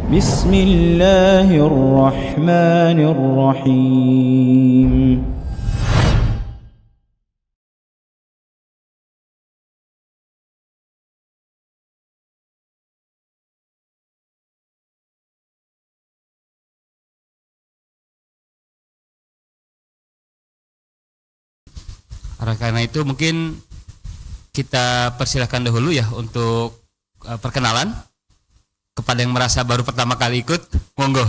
بسم الله الرحمن الرحيم. Oleh karena itu mungkin kita persilahkan dahulu ya untuk perkenalan kepada yang merasa baru pertama kali ikut, monggo.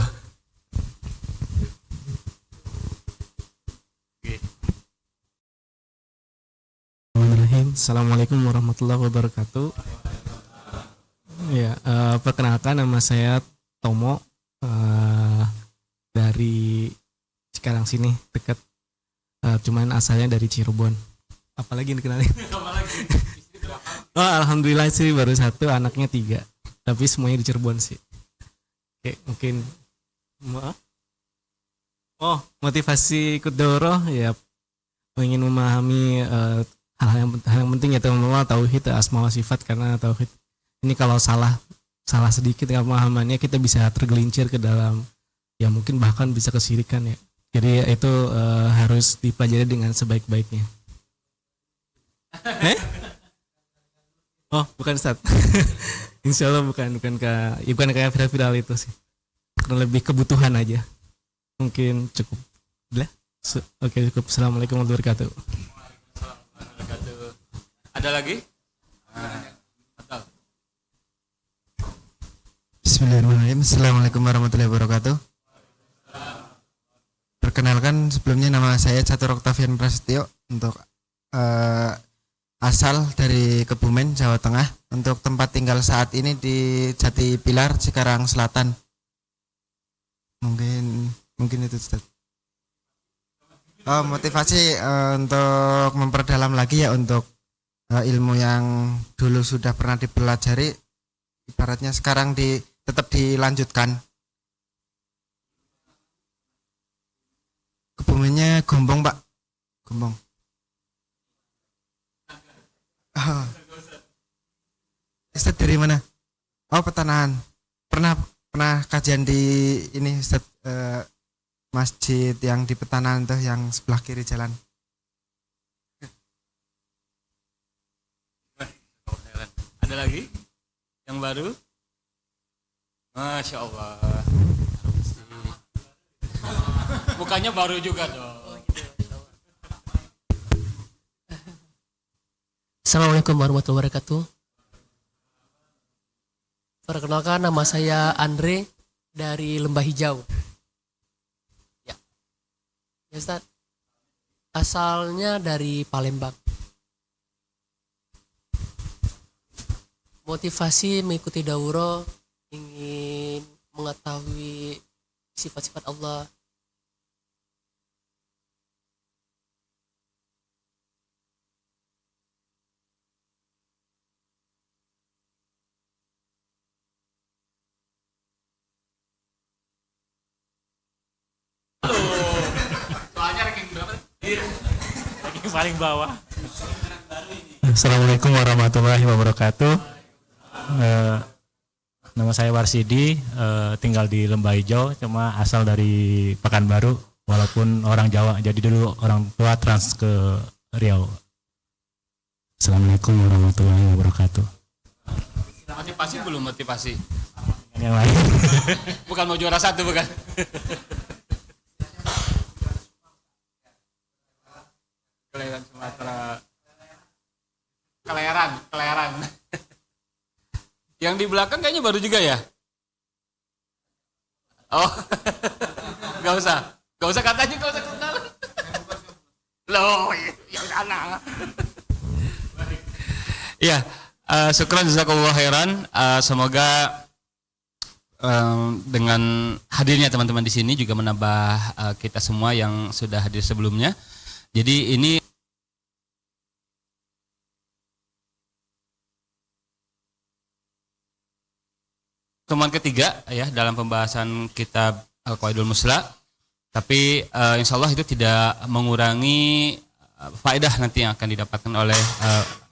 Assalamualaikum warahmatullahi wabarakatuh. Ya, perkenalkan nama saya Tomo, dari Cikarang sini dekat, cuman asalnya dari Cirebon. Apalagi dikenalin? Oh, alhamdulillah sih baru satu, anaknya 3, tapi semuanya di Cirebon sih. Oke, mungkin motivasi ikut daurah ya, ingin memahami hal yang penting ya teman-teman, tauhid, asma wa sifat. Karena tauhid ini kalau salah sedikit pemahamannya, kita bisa tergelincir ke dalam, ya mungkin bahkan bisa kesyirikan ya. Jadi itu harus dipelajari dengan sebaik-baiknya. Oh, bukan Ustaz. Insya Allah bukan kayak viral itu sih. Karena lebih kebutuhan aja. Mungkin cukup. Oke, cukup. Assalamualaikum warahmatullahi wabarakatuh. Ada lagi? Bismillahirrahmanirrahim. Assalamualaikum warahmatullahi wabarakatuh. Perkenalkan sebelumnya, nama saya Catur Oktavian Prasetyo, untuk asal dari Kebumen, Jawa Tengah. Untuk tempat tinggal saat ini di Jati Pilar, Cikarang Selatan. Mungkin itu Ustaz. Motivasi untuk memperdalam lagi ya, untuk ilmu yang dulu sudah pernah dipelajari, ibaratnya sekarang tetap dilanjutkan. Kebumennya Gombong, Pak. Gombong. Ustaz dari mana? Oh, Petanahan. Pernah kajian di ini Ustaz, masjid yang di Petanahan tuh, yang sebelah kiri jalan. Ada lagi? Yang baru? Masya Allah. Bukannya baru juga dong. Assalamualaikum warahmatullahi wabarakatuh. Perkenalkan, nama saya Andre dari Lembah Hijau. Ya, Ustaz. Asalnya dari Palembang. Motivasi mengikuti daurah, ingin mengetahui sifat-sifat Allah. Soalnya ranking berapa? Ranking paling bawah. Assalamualaikum warahmatullahi wabarakatuh. Nama saya Warsidi, tinggal di Lembah Hijau, cuma asal dari Pekanbaru, walaupun orang Jawa, jadi dulu orang tua trans ke Riau. Assalamualaikum warahmatullahi wabarakatuh. Motivasi belum motivasi? Yang lain. Bukan mau juara 1 bukan? Kelahiran Sumatera. Kelahiran. Yang di belakang kayaknya baru juga ya? Oh, gak usah katanya, gak usah kenal. Loh, yang sana. Iya, syukran jazakallahu khairan. Semoga dengan hadirnya teman-teman di sini juga menambah kita semua yang sudah hadir sebelumnya. Jadi ini pertemuan ketiga ya dalam pembahasan kitab Al-Qawaidul Musla. Tapi insya Allah itu tidak mengurangi faedah nanti yang akan didapatkan oleh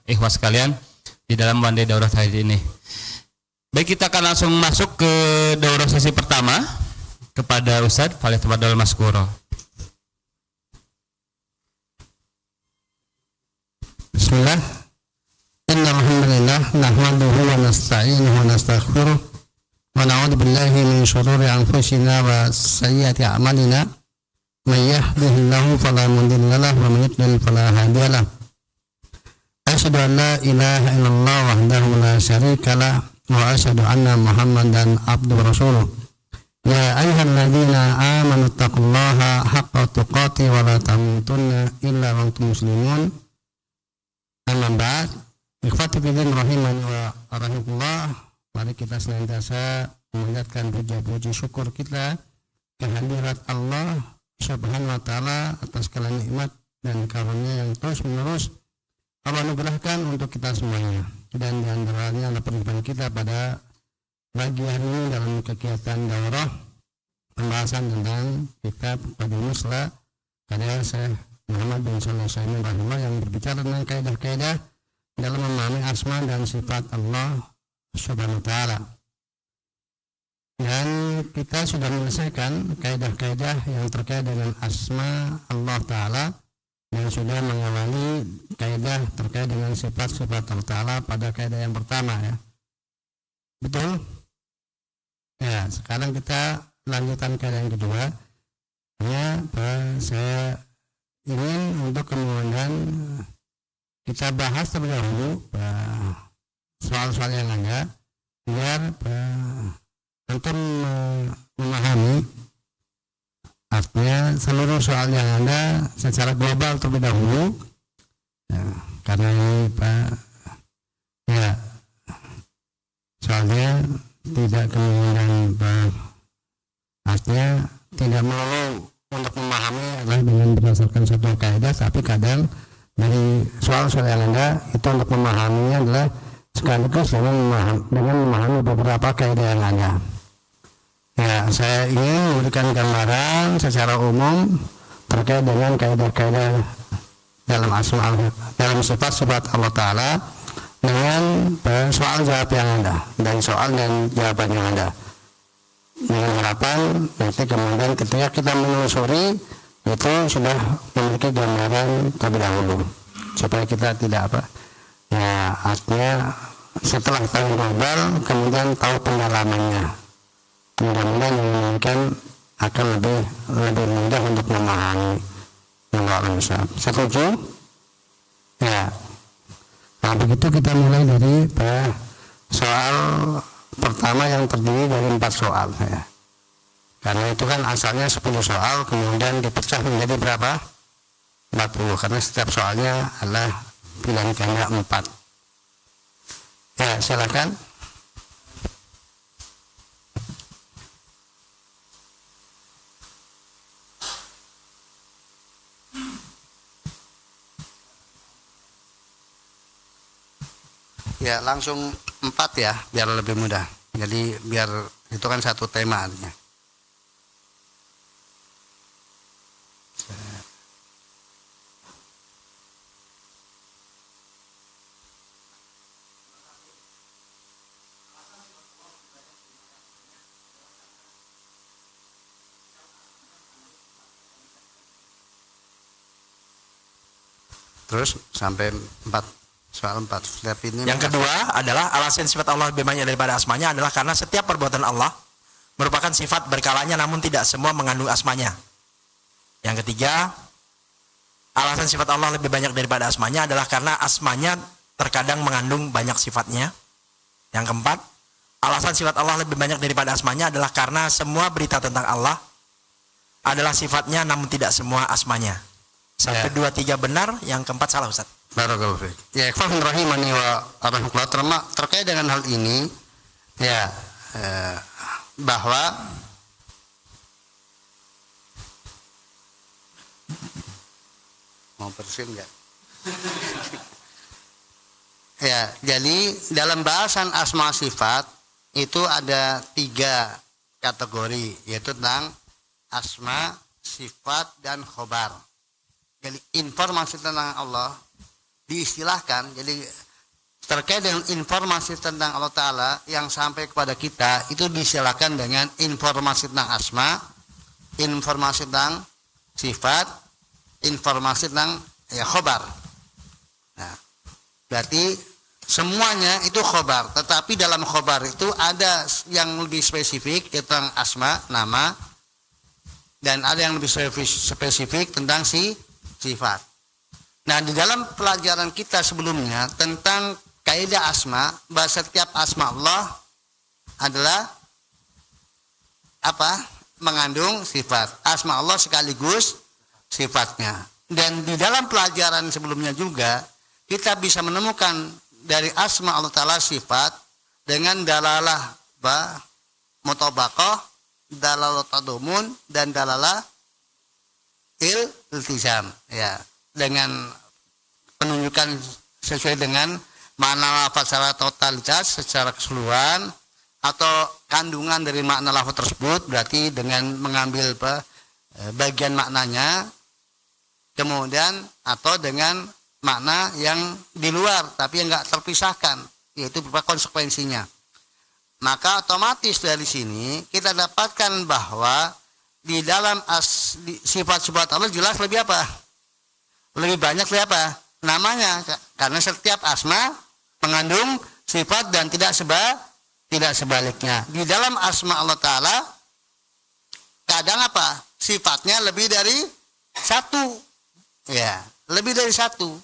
ikhwas sekalian di dalam One Day Daurah Tauhid ini. Baik, kita akan langsung masuk ke daurah sesi pertama kepada Ustadz Falyatafaddal Maskuro. Bismillah. Innal hamdalillah nahmaduhu wa nasta'inuhu wa nastaghfiruh wa na'udzu billahi min shururi anfusina wa sayyiati a'malina. May yahdihillahu fala mudilla lahu wa may yudlil fala hadiya lahu. Asyhadu an la ilaha illallah wahdahu la syarika lah wa asyhadu anna Muhammadan abduhu wa rasuluh. Ya ayyuhalladzina amanu taqullaha haqqa tuqatih wa la tamutunna illa wa antum muslimun. Amma ba'd, ikhwati fillah rahimani wa rahimakumullah. Mari kita senantiasa memanjatkan puja-puji syukur kita kehadirat Allah Subhanahu wa taala atas segala nikmat dan karunia yang terus menerus Allah anugerahkan untuk kita semuanya. Dan di antaranya adalah perjumpaan kita pada pagi hari ini dalam kegiatan daurah pembahasan tentang kitab Fadhilul Musla karya Syekh Muhammad bin Shalih Al-Utsaimin rahimahullah yang berbicara tentang kaidah-kaidah dalam memahami asma dan sifat Allah Subhanahu wa taala. Dan kita sudah menyelesaikan kaidah-kaidah yang terkait dengan asma Allah taala dan sudah mengawali kaidah terkait dengan sifat-sifat Allah taala pada kaidah yang pertama ya. Betul? Ya, sekarang kita lanjutkan kaidah yang kedua. Ya, saya ingin untuk kemudian kita bahas terlebih dahulu soal-soal yang ada biar untuk memahami artinya seluruh soal yang ada secara global terlebih dahulu ya, karena ini Pak ya soalnya tidak kemudian artinya tidak melulu untuk memahami adalah dengan berdasarkan satu kaidah, tapi kadang dari soal-soal yang ada itu untuk memahaminya adalah sekaligus dengan memahami beberapa kaidah yang ada. Ya, saya ingin memberikan gambaran secara umum terkait dengan kaidah-kaidah dalam asma dalam sifat-sifat Allah Taala dengan soal jawab yang ada dan soal dan jawaban yang ada. Dengan harapan nanti kemudian ketika kita menelusuri itu sudah memiliki gambaran terlebih dahulu supaya kita tidak ya artinya setelah tahu global kemudian tahu pendalamannya. Mudah-mudahan yang akan lebih mudah untuk memahami yang Allah bisa. Setuju? Ya. Nah begitu kita mulai dari soal pertama yang terdiri dari 4 soal ya. Karena itu kan asalnya 10 soal kemudian dipecah menjadi berapa? 40 karena setiap soalnya adalah pilihan ganda 4. Ya silakan. Ya langsung 4 ya biar lebih mudah. Jadi biar itu kan satu tema artinya. Terus sampai 4 soal 4. Setiap ini yang kedua adalah alasan sifat Allah lebih banyak daripada asmanya adalah karena setiap perbuatan Allah merupakan sifat berkalanya namun tidak semua mengandung asmanya. Yang ketiga, alasan sifat Allah lebih banyak daripada asmanya adalah karena asmanya terkadang mengandung banyak sifatnya. Yang keempat, alasan sifat Allah lebih banyak daripada asmanya adalah karena semua berita tentang Allah adalah sifatnya namun tidak semua asmanya. 1, 2, 3 benar, yang keempat salah Ustaz. Barakallahu fiik. Ya, ikhwan rahimani wa rahmatullah, terkait dengan hal ini ya bahwa mau bersin enggak? Ya, jadi dalam bahasan asma sifat itu ada 3 kategori yaitu tentang asma, sifat dan khobar. Jadi informasi tentang Allah diistilahkan, jadi terkait dengan informasi tentang Allah Ta'ala yang sampai kepada kita itu disilakan dengan informasi tentang asma, informasi tentang sifat, informasi tentang ya khobar. Nah, berarti semuanya itu khobar, tetapi dalam khobar itu ada yang lebih spesifik tentang asma, nama, dan ada yang lebih spesifik tentang sifat. Nah, di dalam pelajaran kita sebelumnya tentang kaidah asma, bahwa setiap asma Allah adalah apa? Mengandung sifat. Asma Allah sekaligus sifatnya. Dan di dalam pelajaran sebelumnya juga kita bisa menemukan dari asma Allah Ta'ala sifat dengan dalalah mutabaqah, dalalah tadumun, dan dalalah iltizam, ya, dengan penunjukan sesuai dengan makna lafaz secara totalitas, secara keseluruhan, atau kandungan dari makna lafaz tersebut, berarti dengan mengambil bagian maknanya, kemudian atau dengan makna yang di luar tapi yang enggak terpisahkan, yaitu berupa konsekuensinya. Maka otomatis dari sini kita dapatkan bahwa di dalam sifat-sifat Allah jelas lebih apa? Lebih banyak lebih apa? Namanya, karena setiap asma mengandung sifat dan tidak sebaliknya. Di dalam asma Allah Ta'ala kadang apa? Sifatnya lebih dari satu, ya, lebih dari satu.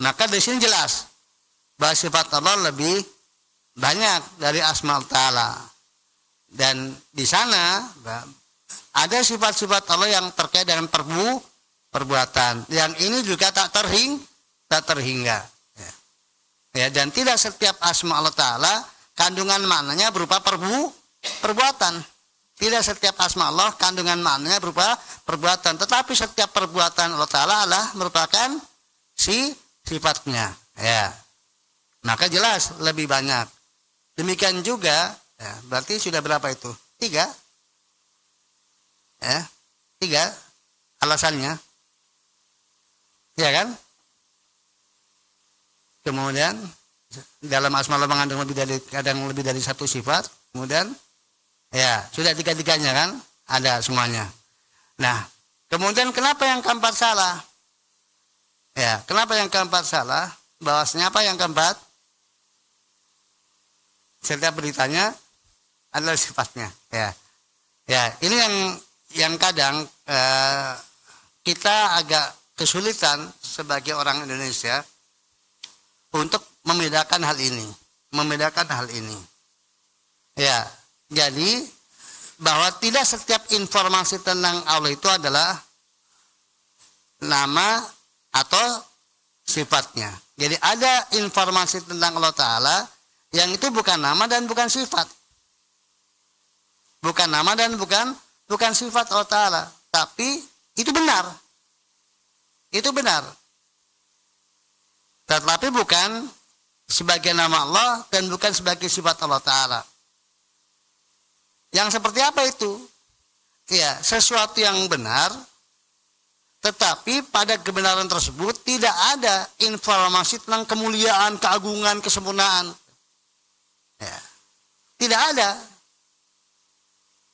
Maka di sini jelas bahwa sifat Allah lebih banyak dari asma Allah Ta'ala. Dan di sana ada sifat-sifat Allah yang terkait dengan perbuatan. Yang ini juga tak terhingga. Ya, dan tidak setiap asma Allah Ta'ala kandungan maknanya berupa perbuatan. Tidak setiap asma Allah kandungan maknanya berupa perbuatan. Tetapi setiap perbuatan Allah Ta'ala adalah merupakan sifatnya. Ya. Maka jelas lebih banyak. Demikian juga, ya, berarti sudah berapa itu? 3. Ya, 3 alasannya. Ya kan? Kemudian dalam asma Allah mengandung kadang lebih dari satu sifat. Kemudian ya sudah 3-3-nya kan ada semuanya. Nah, kemudian kenapa yang keempat salah? Ya, kenapa yang keempat salah? Bahwasanya apa yang keempat? Setiap beritanya adalah sifatnya. Ya, ya, ini yang kadang kita agak kesulitan sebagai orang Indonesia untuk membedakan hal ini. Ya, jadi bahwa tidak setiap informasi tentang Allah itu adalah nama atau sifatnya. Jadi ada informasi tentang Allah Ta'ala yang itu bukan nama dan bukan sifat. Bukan nama dan bukan sifat Allah Ta'ala. Tapi itu benar. Itu benar. Tetapi bukan sebagai nama Allah dan bukan sebagai sifat Allah Ta'ala. Yang seperti apa itu? Ya, sesuatu yang benar, tetapi pada kebenaran tersebut tidak ada informasi tentang kemuliaan, keagungan, kesempurnaan. Ya, tidak ada.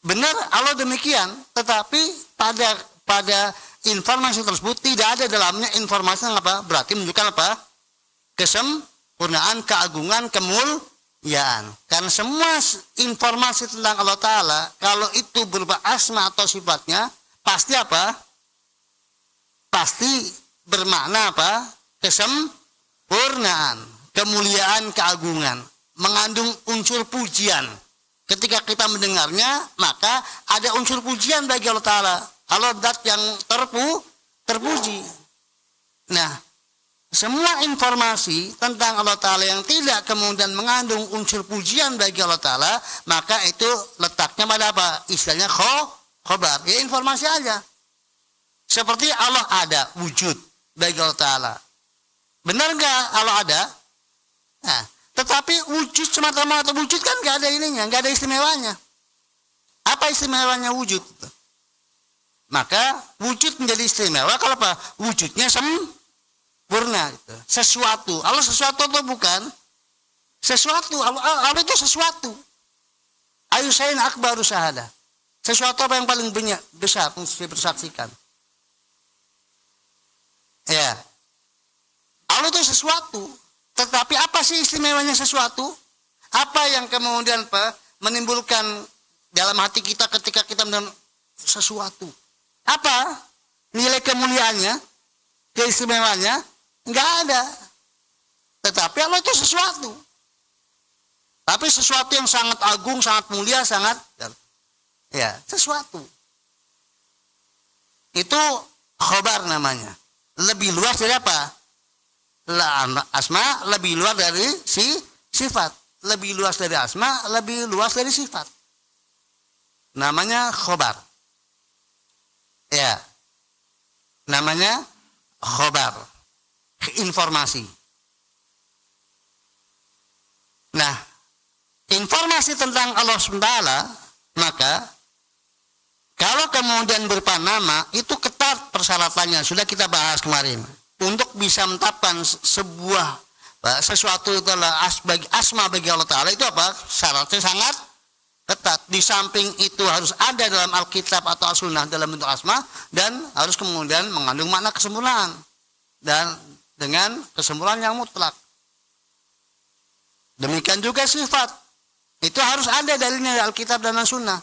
Benar Allah demikian, tetapi pada informasi tersebut tidak ada dalamnya informasi yang apa? Berarti menunjukkan apa? Kesempurnaan, keagungan, kemuliaan. Karena semua informasi tentang Allah Ta'ala, kalau itu berupa asma atau sifatnya, pasti apa? Pasti bermakna apa? Kesempurnaan, kemuliaan, keagungan. Mengandung unsur pujian. Ketika kita mendengarnya, maka ada unsur pujian bagi Allah Ta'ala. Allah zat yang terpuji. Nah, semua informasi tentang Allah Ta'ala yang tidak kemudian mengandung unsur pujian bagi Allah Ta'ala, maka itu letaknya pada apa? Istilahnya khobar. Ya, informasi aja. Seperti Allah ada, wujud bagi Allah Ta'ala. Benar nggak Allah ada? Nah, tetapi wujud semata-mata wujud kan nggak ada ininya, nggak ada istimewanya. Apa istimewanya wujud? Maka wujud menjadi istimewa kalau apa? Wujudnya sempurna. Gitu. Sesuatu. Allah sesuatu atau bukan? Sesuatu, Allah itu sesuatu. Ayu sayin akbaru syahada. Sesuatu apa yang paling banyak besar untuk dipersaksikan. Ya. Allah itu sesuatu. Tetapi apa sih istimewanya sesuatu? Apa yang kemudian menimbulkan dalam hati kita ketika kita mendengar sesuatu? Apa nilai kemuliaannya? Keistimewanya? Enggak ada. Tetapi Allah itu sesuatu. Tapi sesuatu yang sangat agung, sangat mulia, sangat ya, sesuatu. Itu khobar namanya. Lebih luas dari apa? Asma lebih luas dari sifat. Lebih luas dari asma, lebih luas dari sifat. Namanya khobar. Ya. Namanya khobar. Informasi. Nah, informasi tentang Allah SWT, maka kalau kemudian berupa nama, itu ketat persyaratannya. Sudah kita bahas kemarin. Untuk bisa menetapkan sebuah sesuatu itu adalah asma bagi Allah Ta'ala, itu apa? Syaratnya sangat ketat. Di samping itu harus ada dalam Alkitab atau As-Sunnah dalam bentuk asma, dan harus kemudian mengandung makna kesempurnaan. Dan dengan kesempurnaan yang mutlak. Demikian juga sifat. Itu harus ada dalilnya dari Alkitab dan As-Sunnah.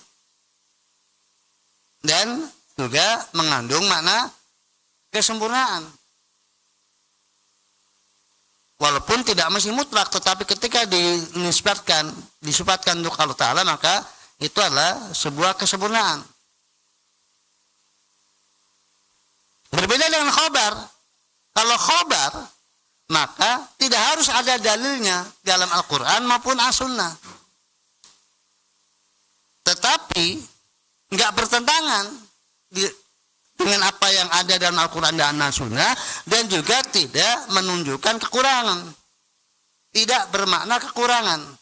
Dan juga mengandung makna kesempurnaan. Walaupun tidak mesti mutlak, tetapi ketika disifatkan untuk Allah Ta'ala, maka itu adalah sebuah kesempurnaan. Berbeda dengan khobar. Kalau khobar, maka tidak harus ada dalilnya dalam Al-Quran maupun As-Sunnah. Tetapi nggak bertentangan dengan apa yang ada dalam Al-Quran dan As-Sunnah, dan juga tidak menunjukkan kekurangan, tidak bermakna kekurangan.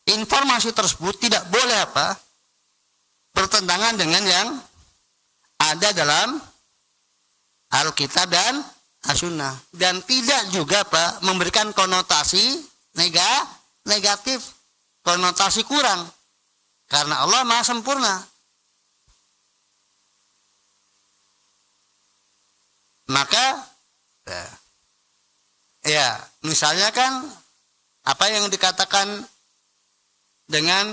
Informasi tersebut tidak boleh bertentangan dengan yang ada dalam Alkitab dan As-Sunnah, dan tidak juga memberikan konotasi negatif, konotasi kurang, karena Allah Maha sempurna. Maka ya, misalnya kan apa yang dikatakan dengan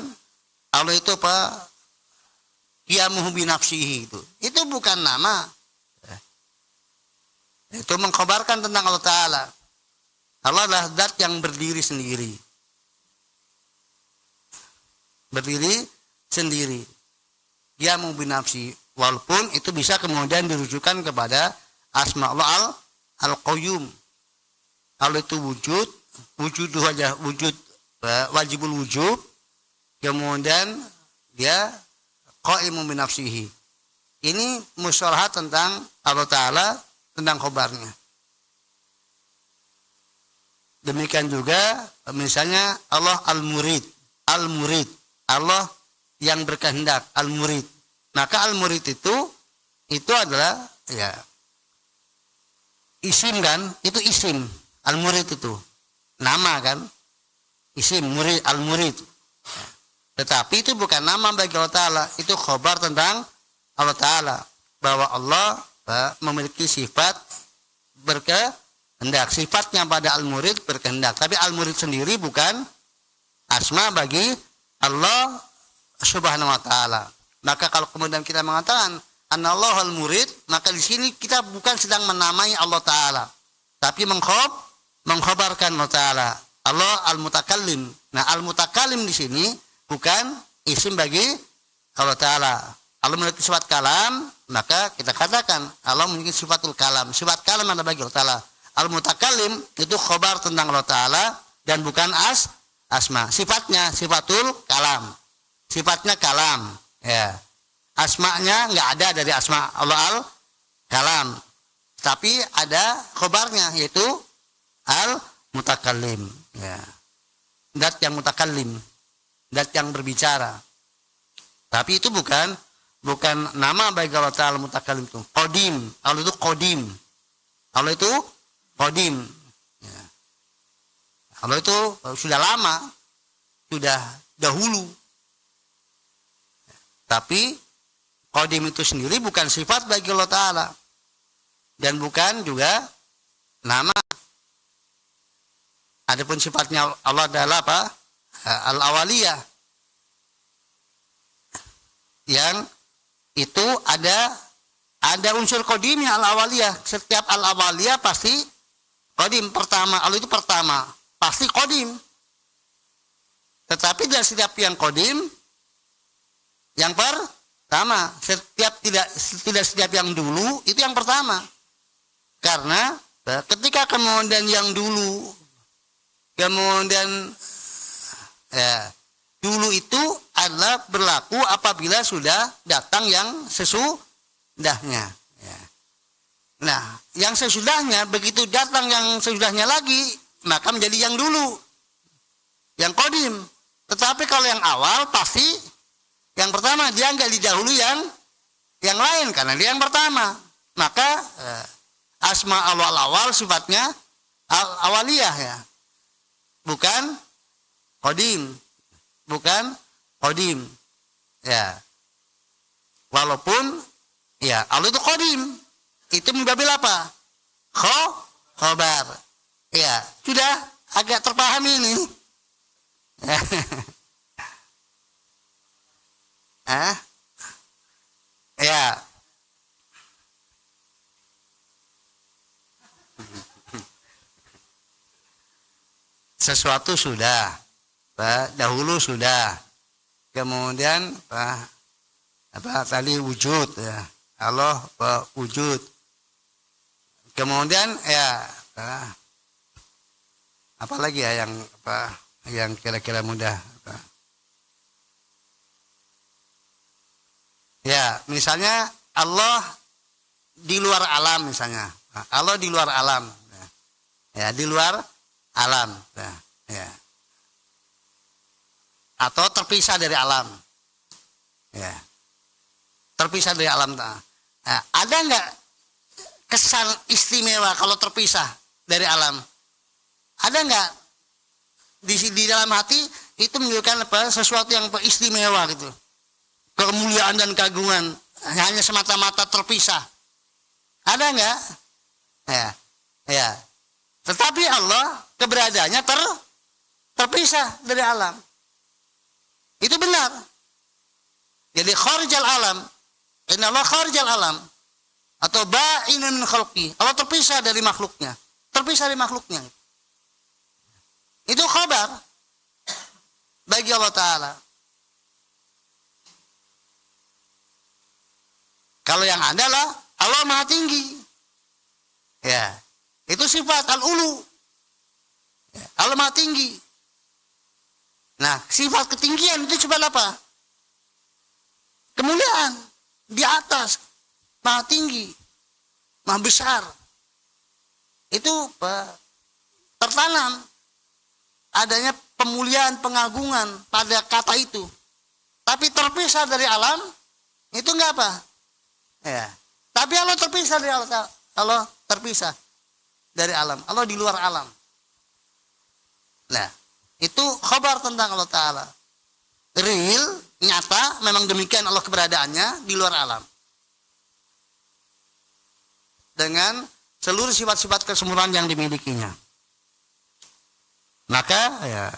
Allah itu qiyamuhu binafsihi, itu bukan nama. Itu mengkhabarkan tentang Allah Ta'ala. Allah adalah zat yang berdiri sendiri. Berdiri sendiri. Qiyamuhu binafsihi. Walaupun itu bisa kemudian dirujukan kepada asma Allah al-Qayyum. Allah itu wujud wajibul wujud. Kemudian dia qaimun bi nafsihi. Ini musyarahat tentang Allah Ta'ala, tentang khobarnya. Demikian juga misalnya Allah al-murid. Al-murid, Allah yang berkehendak, al-murid. Maka al-murid itu adalah ya isim kan? Itu isim. Al-murid itu nama kan? Isim murid, al-murid. Tetapi itu bukan nama bagi Allah Ta'ala. Itu khobar tentang Allah Ta'ala. Bahwa Allah memiliki sifat berkehendak. Sifatnya pada al-murid berkehendak. Tapi al-murid sendiri bukan asma bagi Allah Subhanahu wa Ta'ala. Maka kalau kemudian kita mengatakan Anallah al-murid, maka di sini kita bukan sedang menamai Allah Ta'ala. Tapi mengkhabarkan Allah Ta'ala. Allah al-mutakallim. Nah, al-mutakallim di sini bukan isim bagi Allah Ta'ala. Allah memiliki sifat kalam, maka kita katakan Allah memiliki sifatul kalam. Sifat kalam ada bagi Allah Ta'ala. Al-mutakallim itu khobar tentang Allah Ta'ala, dan bukan asma. Sifatnya sifatul kalam. Sifatnya kalam, ya. Asma'nya nggak ada dari asma Allah al kalam. Tapi ada khobarnya yaitu al mutakallim, ya. Dat yang mutakallim, dat yang berbicara. Tapi itu bukan nama bagi Allah Ta'ala mutakallim itu. Qadim, Allah itu qadim. Allah itu qadim. Ya. Allah itu sudah lama, sudah dahulu. Tapi qadim itu sendiri bukan sifat bagi Allah Ta'ala. Dan bukan juga nama. Adapun sifatnya Allah adalah apa? Al-awaliyah. Yang itu ada unsur qadimnya al-awaliyah. Setiap al-awaliyah pasti qadim, pertama. Allah itu pertama, pasti qadim. Tetapi dari setiap yang qadim yang pertama, tidak setiap yang dulu itu yang pertama. Karena ketika kemudian yang dulu kemudian dulu itu adalah berlaku apabila sudah datang yang sesudahnya. Ya. Nah, yang sesudahnya begitu datang yang sesudahnya lagi, maka menjadi yang dulu, yang qadim. Tetapi kalau yang awal pasti yang pertama, dia nggak didahului yang lain karena dia yang pertama. Maka asma awal sifatnya awaliyah, ya. Bukan qadim. Bukan qadim, ya. Walaupun ya Allah itu qadim, itu mengambil apa? Khobar. Ya, sudah agak terpahami ini. Ya. Sesuatu sudah, dahulu sudah, kemudian tadi wujud, ya. Allah wujud, kemudian ya apa lagi ya yang kira-kira mudah, ya misalnya Allah di luar alam, misalnya Allah di luar alam, ya di luar alam, ya. Atau terpisah dari alam, ya, terpisah dari alam. Nah, ada nggak kesan istimewa kalau terpisah dari alam? Ada nggak di dalam hati itu menunjukkan apa? Sesuatu yang istimewa gitu, kemuliaan dan kagungan, hanya semata-mata terpisah. Ada nggak? Ya. Tetapi Allah keberadaannya terpisah dari alam. Itu benar. Jadi kharijal alam, innallaha kharijal alam, atau ba'inun min khalqi. Allah terpisah dari makhluknya. Terpisah dari makhluknya. Itu khabar bagi Allah Ta'ala. Kalau yang adalah Allah Maha Tinggi. Ya. Itu sifat al-ulu. Ya, Allah Maha Tinggi. Nah, sifat ketinggian itu sifat apa? Kemuliaan. Di atas. Maha tinggi. Maha besar. Itu tertanam. Adanya pemuliaan, pengagungan pada kata itu. Tapi terpisah dari alam, itu enggak apa? Ya. Tapi Allah terpisah dari alam. Allah terpisah dari alam. Allah di luar alam. Nah, itu khabar tentang Allah Ta'ala. Real, nyata, memang demikian Allah keberadaannya di luar alam. Dengan seluruh sifat-sifat kesempurnaan yang dimilikinya. Maka, ya,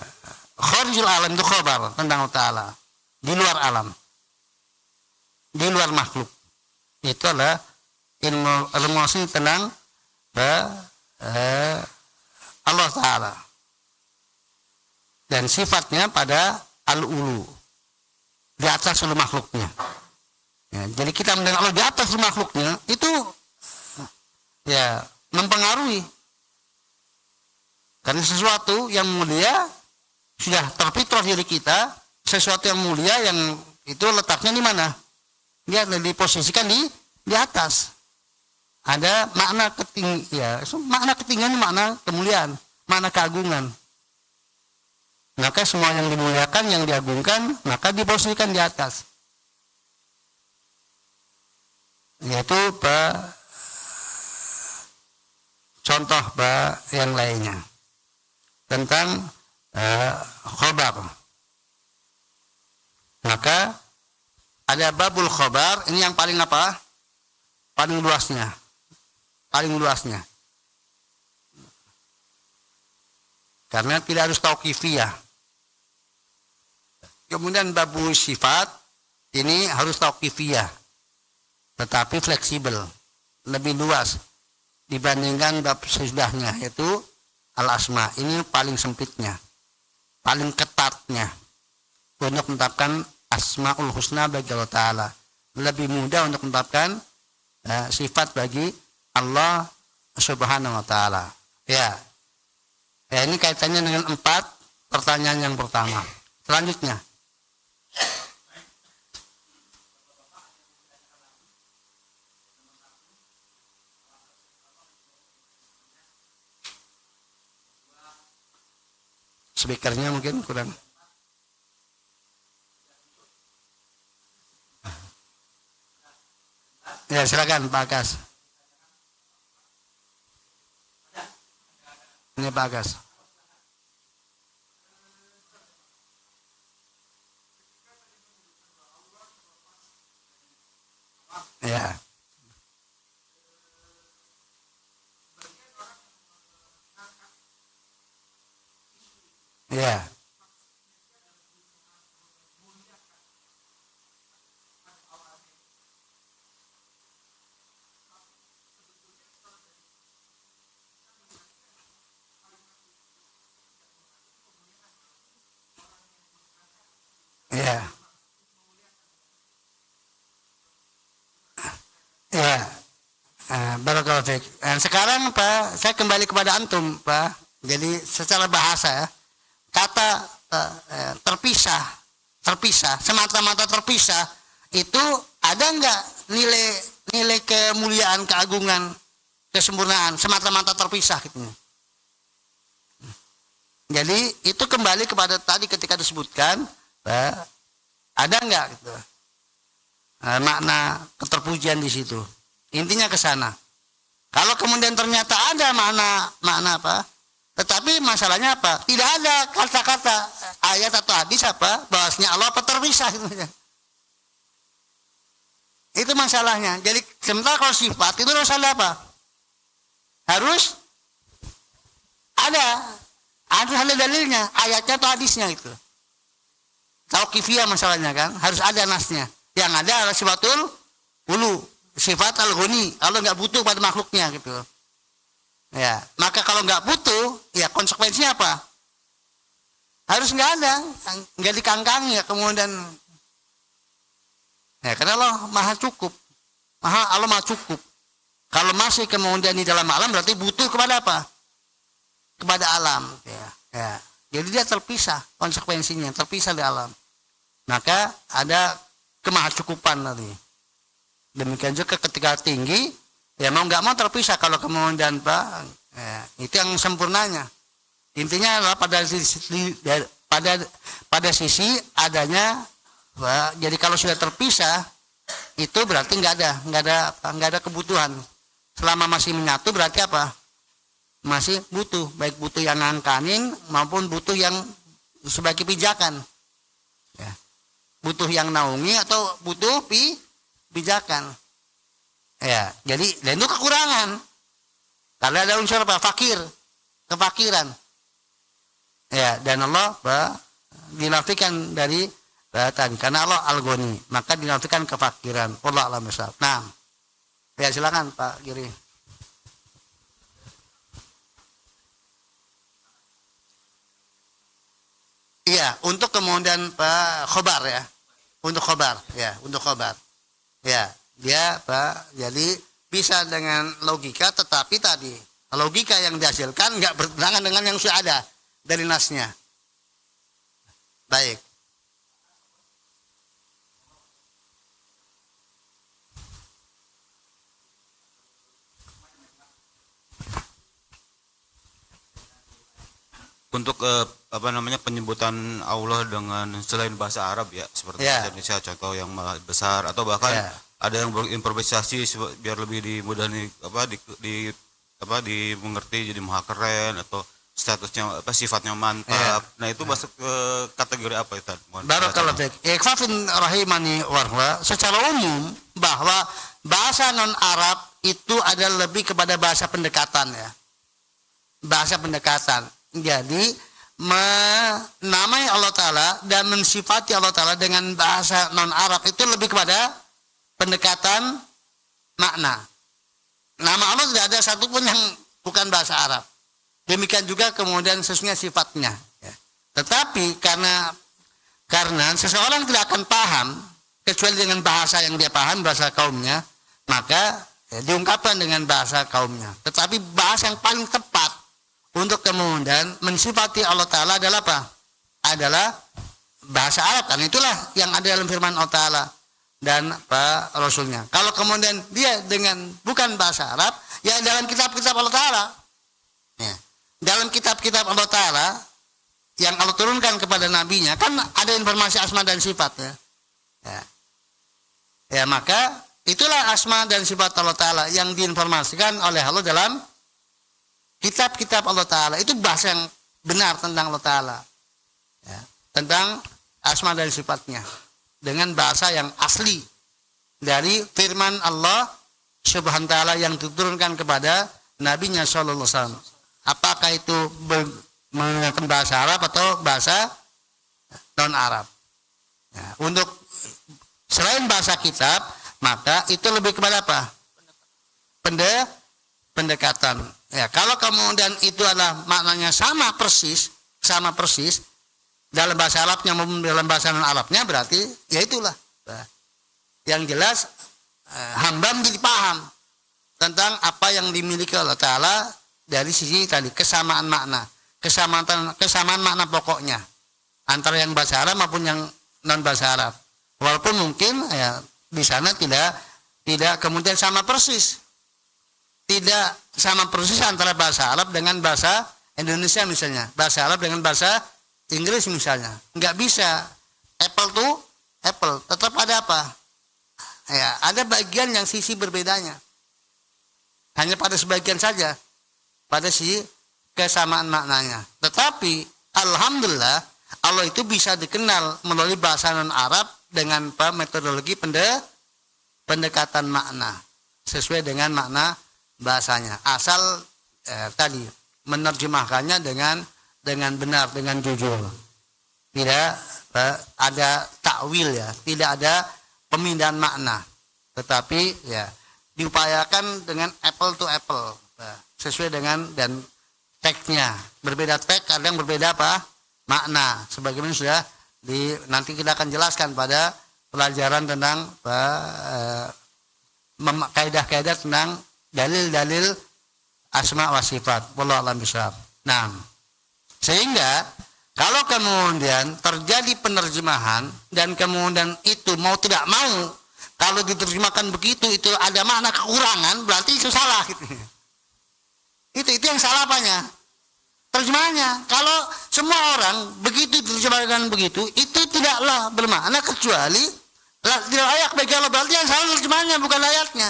kharijul alam itu khabar tentang Allah Ta'ala. Di luar alam. Di luar makhluk. Itu adalah ilmu tentang Allah Ta'ala. Dan sifatnya pada al-ulu, di atas seluruh makhluknya. Ya, jadi kita mendengar Allah di atas seluruh makhluknya itu ya mempengaruhi, karena sesuatu yang mulia sudah terfitrah diri kita, sesuatu yang mulia yang itu letaknya di mana? Dia diposisikan di atas. Ada makna makna ketinggian, makna kemuliaan, makna keagungan. Maka semua yang dimuliakan, yang diagungkan, maka diposisikan di atas. Yaitu contoh yang lainnya tentang khobar. Maka ada babul khobar, ini yang paling apa? Paling luasnya. Karena tidak harus tauqifiyah. Kemudian babu sifat ini harus tauqifiyah, tetapi fleksibel, lebih luas dibandingkan bab sesudahnya, yaitu al-asma. Ini paling sempitnya, paling ketatnya untuk menetapkan asmaul husna bagi Allah Ta'ala. Lebih mudah untuk menetapkan sifat bagi Allah Subhanahu wa Ta'ala. Ya, ini kaitannya dengan 4 pertanyaan yang pertama. Selanjutnya, speakernya mungkin kurang. Ya, silakan Pak Agas. Ini Pak Agas. Ya. Ya. Ya. Ya. Barakallahu fiik. Sekarang Pak, saya kembali kepada antum, Pak. Jadi secara bahasa ya, kata terpisah, semata-mata terpisah itu ada enggak nilai kemuliaan, keagungan, kesempurnaan semata-mata terpisah gitu. Jadi itu kembali kepada tadi ketika disebutkan ada enggak gitu makna keterpujian di situ. Intinya ke sana. Kalau kemudian ternyata ada makna apa? Tetapi masalahnya apa? Tidak ada kata-kata ayat atau hadis apa bahwasanya Allah terpisah gitu. Itu masalahnya. Jadi sementara kalau sifat itu harus ada apa? Harus ada dalilnya, ayatnya atau hadisnya itu. Tauqifiyah masalahnya kan, harus ada nasnya. Yang ada adalah sifatul ulu, sifat al-ghani. Allah nggak butuh pada makhluknya gitu. Ya, maka kalau nggak butuh, ya konsekuensinya apa? Harus nggak ada, nggak dikangkangi ya kemudian. Ya, karena Allah maha cukup, Allah maha cukup. Kalau masih kemudian di dalam alam berarti butuh kepada apa? Kepada alam. Ya. Jadi dia terpisah, konsekuensinya terpisah di alam. Maka ada kemahacukupan tadi. Demikian juga ketika tinggi, ya mau nggak mau terpisah. Kalau kemudian Pak, itu yang sempurnanya. Intinya adalah pada sisi adanya, Pak, jadi kalau sudah terpisah, itu berarti nggak ada kebutuhan. Selama masih menyatu berarti apa? Masih butuh, baik butuh yang ngangkanin maupun butuh yang sebagai pijakan. Ya. Butuh yang naungi atau butuh pijakan. Ya, jadi dan itu kekurangan. Karena ada unsur apa? Kefakiran. Ya, dan Allah dinafikan dari tadi karena Allah al-ghani, maka dinafikan kefakiran. Allah a'lam bishawab. Nah, ya silakan Pak Giri. Iya, untuk kemudian Pak khobar ya. Untuk khobar. Ya, dia Pak, jadi bisa dengan logika, tetapi tadi logika yang dihasilkan nggak bertentangan dengan yang sudah ada dari nasnya. Baik. Untuk penyebutan Allah dengan selain bahasa Arab ya, seperti bahasa Indonesia contoh yang maha besar, atau bahkan ada yang berimprovisasi biar lebih dimengerti jadi maha keren, atau statusnya sifatnya mantap. Nah, itu masuk ke kategori apa itu? Barakallahu fiik. Ikhwafin rahimani warahmatullahi. Secara umum bahwa bahasa non Arab itu adalah lebih kepada bahasa pendekatan ya. Bahasa pendekatan. Jadi menamai Allah Ta'ala dan mensifati Allah Ta'ala dengan bahasa non-Arab itu lebih kepada pendekatan makna. Nama Allah tidak ada satupun yang bukan bahasa Arab. Demikian juga kemudian sesungguhnya sifatnya. Ya. Tetapi karena seseorang tidak akan paham kecuali dengan bahasa yang dia paham, bahasa kaumnya, maka diungkapkan dengan bahasa kaumnya. Tetapi bahasa yang paling tepat untuk kemudian mensifati Allah Ta'ala adalah apa? Adalah bahasa Arab. Karena itulah yang ada dalam firman Allah Ta'ala dan Rasulnya. Kalau kemudian dia dengan bukan bahasa Arab, ya dalam kitab-kitab Allah Ta'ala. Ya. Dalam kitab-kitab Allah Ta'ala yang Allah turunkan kepada nabinya, kan ada informasi asma dan sifat ya. Ya, maka itulah asma dan sifat Allah Ta'ala yang diinformasikan oleh Allah dalam kitab-kitab Allah Ta'ala. Itu bahasa yang benar tentang Allah Ta'ala ya, tentang asma dan sifatnya dengan bahasa yang asli dari firman Allah Subhanahu wa Ta'ala yang diturunkan kepada nabinya sallallahu alaihi wasallam. Apakah itu menggunakan bahasa Arab atau bahasa non Arab ya, untuk selain bahasa kitab, maka itu lebih kepada apa? Pendekatan. Ya, kalau kemudian itu adalah maknanya sama persis dalam bahasa Arabnya maupun dalam bahasa non Arabnya, berarti ya itulah. Yang jelas hamba menjadi paham tentang apa yang dimiliki Allah Ta'ala dari sisi tadi kesamaan makna, kesamaan makna pokoknya antara yang bahasa Arab maupun yang non bahasa Arab. Walaupun mungkin ya di sana tidak kemudian sama persis. Tidak sama persis antara bahasa Arab dengan bahasa Indonesia misalnya, bahasa Arab dengan bahasa Inggris misalnya. Enggak bisa apple to apple, tetap ada apa? Ya, ada bagian yang sisi berbedanya. Hanya pada sebagian saja, pada sisi kesamaan maknanya. Tetapi alhamdulillah Allah itu bisa dikenal melalui bahasa non Arab dengan metodologi pendekatan makna sesuai dengan makna bahasanya, asal tadi menerjemahkannya dengan benar, dengan jujur, tidak ada takwil ya, tidak ada pemindahan makna, tetapi ya diupayakan dengan apple to apple sesuai dengan dan teksnya berbeda, teks kadang berbeda makna, sebagaimana sudah nanti kita akan jelaskan pada pelajaran tentang kaidah-kaidah tentang dalil-dalil asma wa sifat. Wallahu a'lam bishawab. Nah, sehingga kalau kemudian terjadi penerjemahan dan kemudian itu mau tidak mau kalau diterjemahkan begitu itu ada makna kekurangan, berarti itu salah gitu. Itu yang salah apanya? Terjemahannya. Kalau semua orang begitu diterjemahkan begitu, itu tidaklah bermakna kecuali tidak layak bagi Allah, berarti yang salah terjemahannya bukan ayatnya.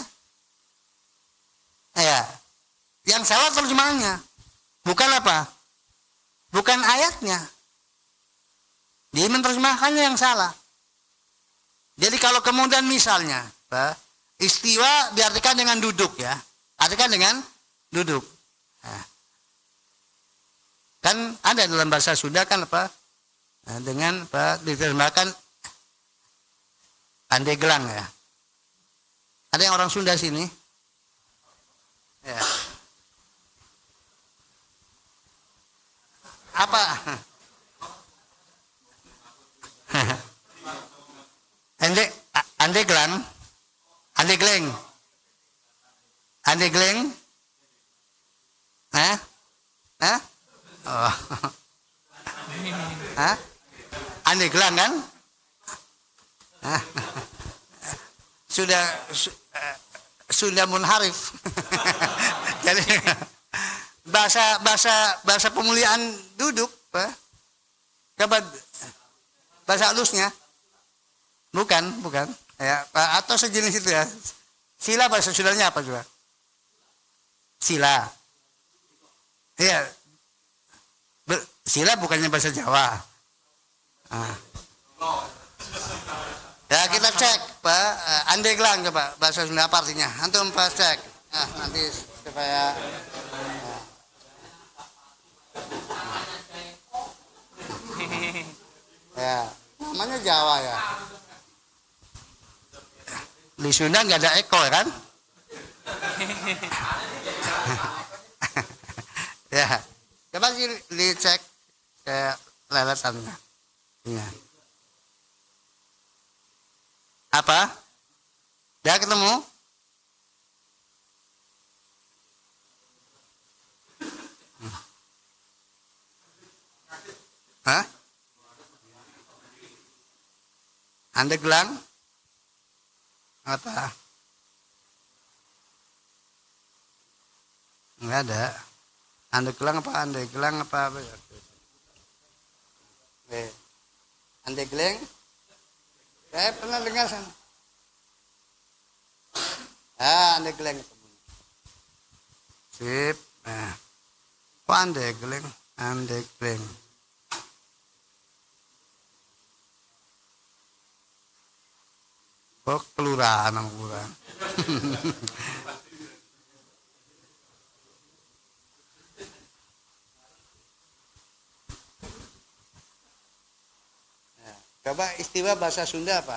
Ya, yang salah terjemahannya, bukan apa? Bukan ayatnya. Dia menerjemahkannya yang salah. Jadi kalau kemudian misalnya istiwa diartikan dengan duduk ya, artikan dengan duduk. Nah, kan ada dalam bahasa Sunda kan dengan diterjemahkan andeglang ya. Ada yang orang Sunda sini? Ya. Apa? Andegleng. Hah? Oh. Hah? Pandeglang kan? Sudah munharif. Jadi bahasa pemuliaan duduk, coba bahasa halusnya, bukan, ya, atau sejenis itu ya. Sila bahasa Sundanya apa juga? Sila, ya, sila bukannya bahasa Jawa. Ya kita cek Pak, andeglang coba bahasa Sunda apa artinya? Antum pas cek. Nanti supaya ya, namanya Jawa ya. Di Sunda nggak ada eko ya kan? Ya, coba sih dicek kayak leletannya. Ya. Apa? Udah ketemu? Hah? Andeglang? Apa? Enggak ada. Andeglang apa? Andeglang apa? Andeglang? Saya pernah dengar sana. Andeglang. Sip. Kok andeglang? Andeglang. Kok kelurahan sama kelurahan? Coba istilah bahasa Sunda apa?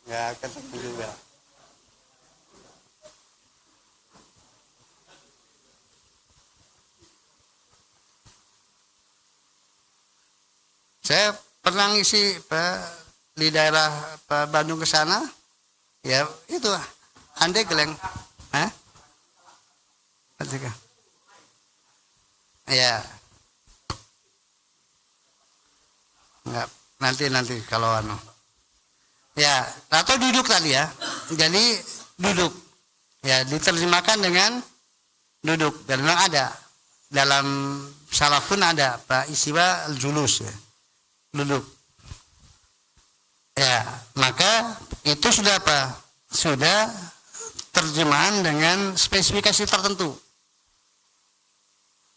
Ya, ketemu juga. Saya pernah ngisi di daerah Bandung ke sana, ya itu andeglang, ya, nggak nanti kalau ya atau duduk tadi ya, jadi duduk, ya diterjemahkan dengan duduk dan memang ada dalam salaf pun ada istilah julus ya. Duduk. Ya, maka itu sudah apa? Sudah terjemahan dengan spesifikasi tertentu.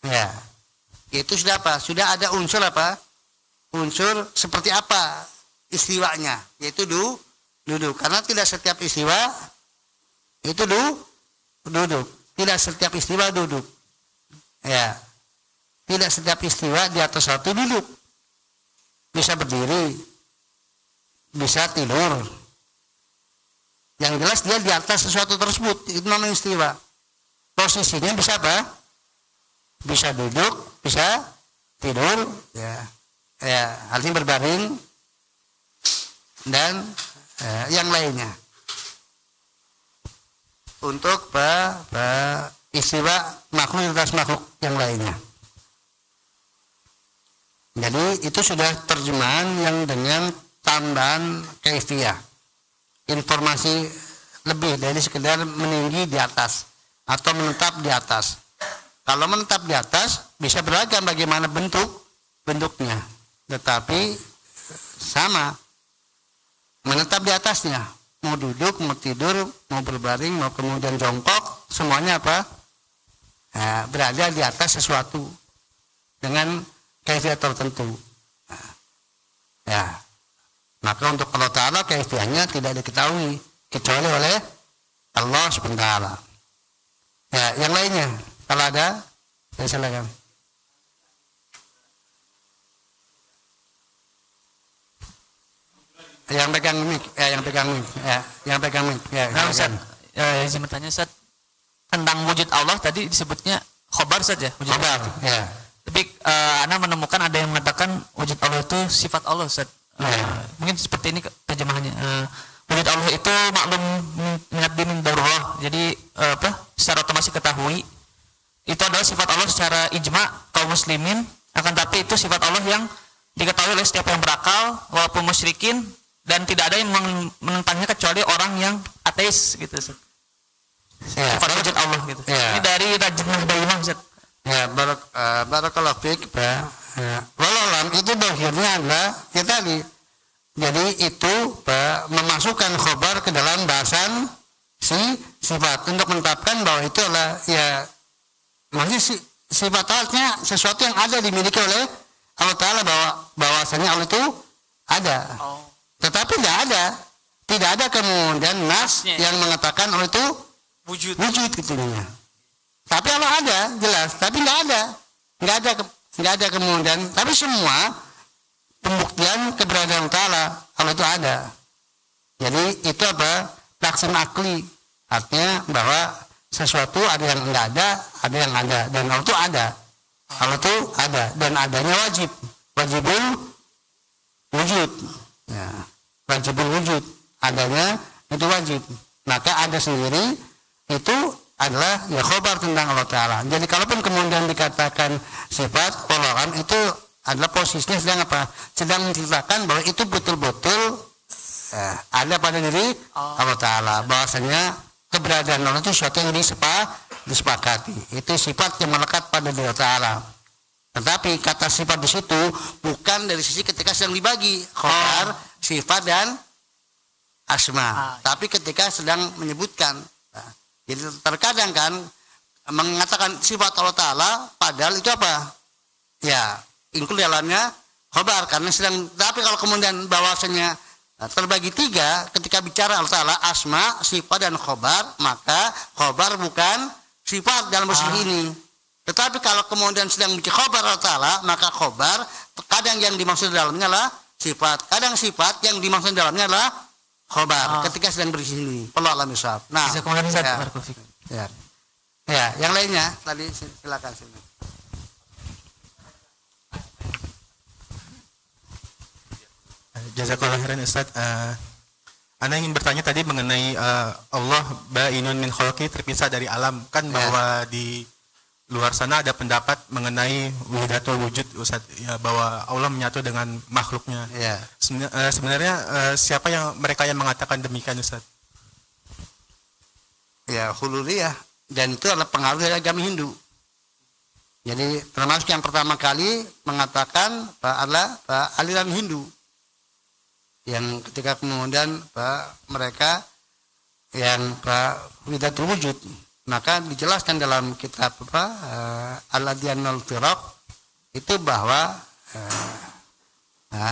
Ya. Itu sudah apa? Sudah ada unsur apa? Unsur seperti apa istiwanya? Yaitu duduk. Karena tidak setiap istiwa itu duduk. Tidak setiap istiwa duduk. Ya. Tidak setiap istiwa di atas satu duduk. Bisa berdiri, bisa tidur. Yang jelas dia di atas sesuatu tersebut, itu namanya istiwa. Posisinya bisa apa? Bisa duduk, bisa tidur, ya artinya berbaring dan yang lainnya. Untuk istiwa makhluk di atas makhluk yang lainnya. Jadi itu sudah terjemahan yang dengan tambahan kaifiyah, informasi lebih dari sekedar meninggi di atas atau menetap di atas. Kalau menetap di atas bisa beragam bagaimana bentuknya, tetapi sama menetap di atasnya. Mau duduk, mau tidur, mau berbaring, mau kemudian jongkok, semuanya apa? Berada di atas sesuatu dengan kaifiyah tertentu. Ya. Maka untuk Allah Ta'ala kaifiyahnya tidak diketahui kecuali oleh Allah SWT. Ya, yang lainnya kalau ada, ya silakan. Yang pegang mic, yang pegang mic. Nah, Ustaz, izin bertanya Ustaz, tentang wujud Allah tadi disebutnya khobar saja, wujud khobar, ya. Tapi Anda menemukan ada yang mengatakan wujud Allah itu sifat Allah, Ustaz. Mungkin seperti ini terjemahannya. Wujud Allah itu maklum minat min darurah. Jadi secara otomatis ketahui itu adalah sifat Allah secara ijma kaum muslimin, akan tapi itu sifat Allah yang diketahui oleh setiap yang berakal walaupun musyrikin, dan tidak ada yang menentangnya kecuali orang yang ateis gitu. Sifat wujud Allah gitu. Ini dari Rajnah Daimah Ustaz. Ya, barakallahu fiik, Pak. Walau itu dohirnya adalah ya tadi. Jadi itu Pak, memasukkan khobar ke dalam bahasan sifat untuk menetapkan bahwa itu adalah ya masih sifat alatnya sesuatu yang ada dimiliki oleh Allah Ta'ala, bahwasanya Allah itu ada. Tetapi tidak ada kemudian nas yang mengatakan Allah itu wujud gitu. Tapi Allah ada jelas, tapi nggak ada kemudian. Tapi semua pembuktian keberadaan Ta'ala Allah itu ada. Jadi itu apa? Laksan akli, artinya bahwa sesuatu ada yang enggak ada yang ada, dan Allah itu ada. Allah itu ada, dan adanya wajibul wujud. Ya, wajibul wujud, adanya itu wajib. Maka ada sendiri itu adalah ya khobar tentang Allah Ta'ala. Jadi kalaupun kemudian dikatakan sifat olahan, itu adalah posisinya sedang apa? Sedang menceritakan bahwa itu betul-betul ada pada diri Allah Ta'ala, bahwasanya keberadaan Allah itu sesuatu yang disepakati. Itu sifat yang melekat pada diri Allah Ta'ala. Tetapi kata sifat di situ bukan dari sisi ketika sedang dibagi khobar, sifat dan asma, tapi ketika sedang menyebutkan. Jadi terkadang kan mengatakan sifat Allah Ta'ala padahal itu apa? Ya, include dalamnya khobar karena sedang. Tapi kalau kemudian bahwasanya terbagi tiga, ketika bicara Allah Ta'ala asma, sifat dan khobar, maka khobar bukan sifat dalam posisi ini. Tetapi kalau kemudian sedang bicara khobar Allah Ta'ala, maka khobar kadang yang dimaksud dalamnya adalah sifat, kadang sifat yang dimaksud dalamnya adalah khobar ketika sedang berisi ini. Perlu alam isab. Nah, ya, yang lainnya tadi silakan sini. Jazakallahu khairan Ustaz. Anda ingin bertanya tadi mengenai Allah ba'inun min khalqi, terpisah dari alam. Kan bahwa di luar sana ada pendapat mengenai wahdatul wujud Ustaz, ya, bahwa Allah menyatu dengan makhluknya. Ya. Sebenarnya siapa mereka yang mengatakan demikian Ustaz? Ya, hululiyah, dan itu adalah pengaruh dari agama Hindu. Jadi termasuk yang pertama kali mengatakan adalah aliran Hindu, yang ketika kemudian mereka yang wahdatul wujud, maka dijelaskan dalam kitab Al-Adyanul Firaq itu bahwa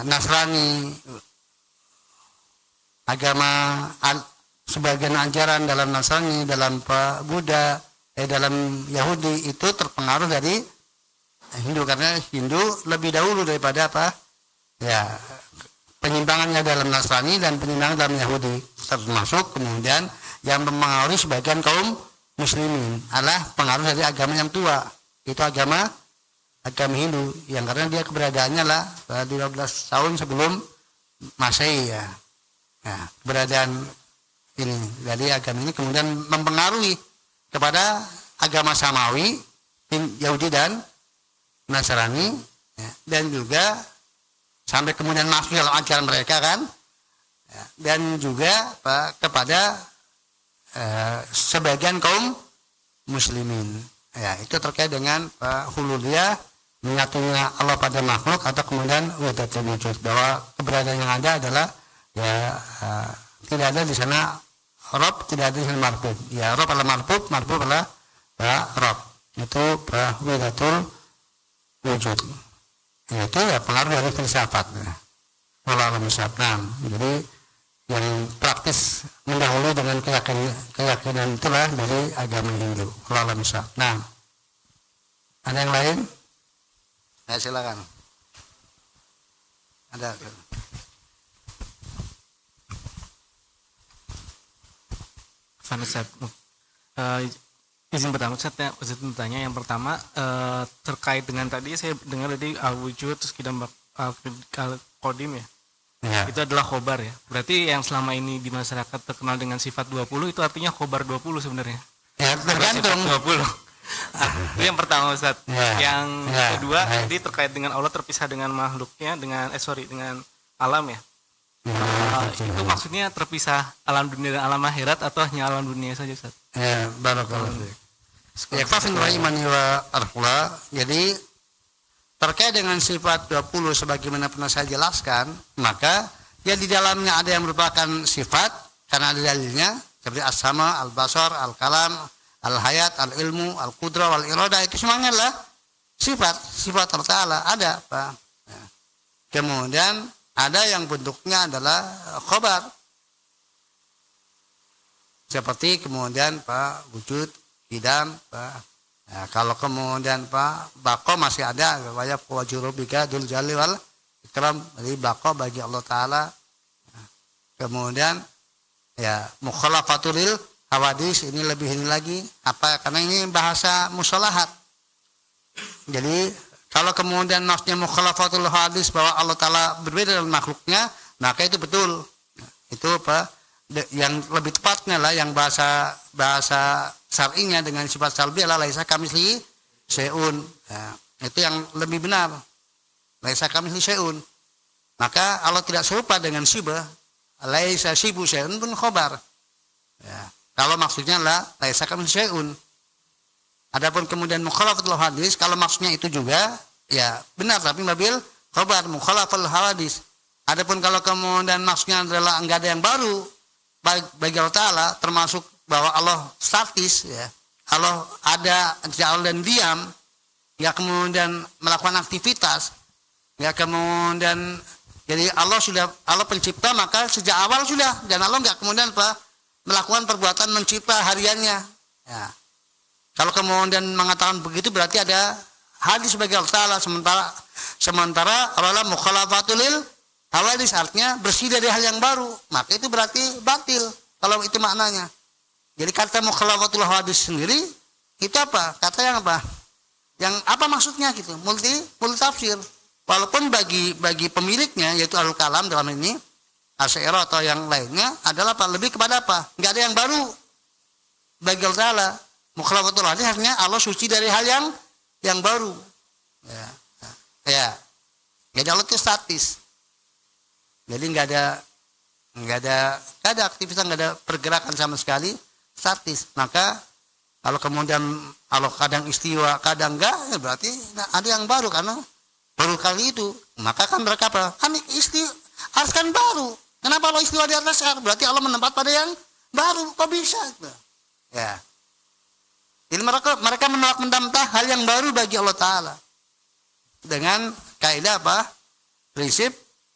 Nasrani, agama sebagian ajaran dalam Nasrani, dalam Buddha, dalam Yahudi itu terpengaruh dari Hindu, karena Hindu lebih dahulu daripada ya penyimpangannya dalam Nasrani dan penyimpangan dalam Yahudi, termasuk kemudian yang mempengaruhi sebagian kaum muslimin adalah pengaruh dari agama yang tua, itu agama Hindu, yang karena dia keberadaannya lah 15 tahun sebelum Masehi, ya. Nah, keberadaan ini dari agama ini kemudian mempengaruhi kepada agama Samawi, Yahudi dan Nasrani, ya, dan juga sampai kemudian masuk dalam ajaran mereka kan, ya, dan juga kepada sebagian kaum muslimin, ya, itu terkait dengan hululiyah, menyatunya Allah pada makhluk, atau kemudian wahdatul wujud, bahwa keberadaan yang ada adalah ya tidak ada di sana Rob, tidak ada di sana marbub, ya Rob adalah marbub adalah Rob, itu wahdatul wujud, ya, itu ya pengaruh dari filsafat, pola alam filsafat. Jadi yang praktis mendahului dengan keyakinan itulah dari agama Hindu. Allah misal. Nah, ada yang lain? Ya, silakan. Ada. Izin pertama, saya bertanya. Yang pertama terkait dengan tadi saya dengar tadi al-wujud, terus kita al-qadim, ya. Ya. Itu adalah khobar ya. Berarti yang selama ini di masyarakat terkenal dengan sifat 20 itu artinya khobar 20 sebenarnya. Ya, tergantung. 20. Itu yang pertama Ustaz. Ya. Yang Ya. kedua, Baik. jadi terkait dengan Allah terpisah dengan makhluknya dengan dengan alam ya. Itu maksudnya terpisah alam dunia dan alam akhirat atau hanya alam dunia saja Ustaz? Ya, barakallahu fiik. Yakfafin wa imani wa arhula. Jadi terkait dengan sifat 20 sebagaimana pernah saya jelaskan, maka ya di dalamnya ada yang merupakan sifat karena ada dalilnya seperti as-sama, al-basar, al-kalam, al-hayat, al-ilmu, al-qudrah, wal-iradah, itu semuanya adalah sifat Allah Ta'ala ada Pak. Ya. Kemudian ada yang bentuknya adalah khobar seperti kemudian Pak wujud, kidam Pak. Ya, kalau kemudian Pak bako masih ada wajib wajurubika dul jali wal ikram, jadi bako bagi Allah Ta'ala. Kemudian ya mukhalafatul hawadis, ini lebih ini lagi apa, karena ini bahasa musolahat. Jadi kalau kemudian maksudnya mukhalafatul hawadis bahwa Allah Ta'ala berbeda dengan makhluknya, maka itu betul. Itu apa yang lebih tepatnya lah, yang bahasa syar'inya dengan sifat salbi adalah laisa kamitslihi syai'un. Ya, itu yang lebih benar. Laisa kamitslihi syai'un. Maka Allah tidak serupa dengan syibah. Laisa syibu syai'un pun khobar. Ya, kalau maksudnya lah laisa kamitslihi syai'un. Adapun kemudian mukhalafatul hadis, kalau maksudnya itu juga ya benar, tapi mobil khobar mukhalafatul hadis. Adapun kalau kemudian maksudnya adalah enggak ada yang baru bagi Allah Ta'ala, termasuk bahwa Allah statis ya, Allah ada dan diam ya, kemudian melakukan aktivitas ya, kemudian jadi Allah pencipta, maka sejak awal sudah, dan Allah enggak kemudian melakukan perbuatan mencipta hariannya ya. Kalau kemudian mengatakan begitu berarti ada hadis bagi Allah Ta'ala, sementara Allah mukhalafatul hawadis artinya bersih dari hal yang baru, maka itu berarti batil kalau itu maknanya. Jadi kata mukhalafatul hawadis sendiri itu apa? Kata yang apa? Yang apa maksudnya gitu? Multi tafsir. Walaupun bagi pemiliknya yaitu Ahlul Kalam dalam ini Asy'ariyah atau yang lainnya adalah apa? Lebih kepada apa? Enggak ada yang baru bagi Allah Ta'ala. Mukhalafatul hawadis artinya Allah suci dari hal yang baru. Ya. Jadi Allah itu statis. Jadi nggak ada aktivitas, nggak ada pergerakan sama sekali, statis. Maka kalau kemudian Allah kadang istiwa, kadang enggak, ya berarti ada yang baru karena baru kali itu. Maka kan mereka apa? Kan harus kan baru. Kenapa Allah istiwa di atas air? Berarti Allah menempat pada yang baru. Kok bisa? Ya. Jadi mereka menolak mentah hal yang baru bagi Allah Ta'ala dengan kaidah apa? Prinsip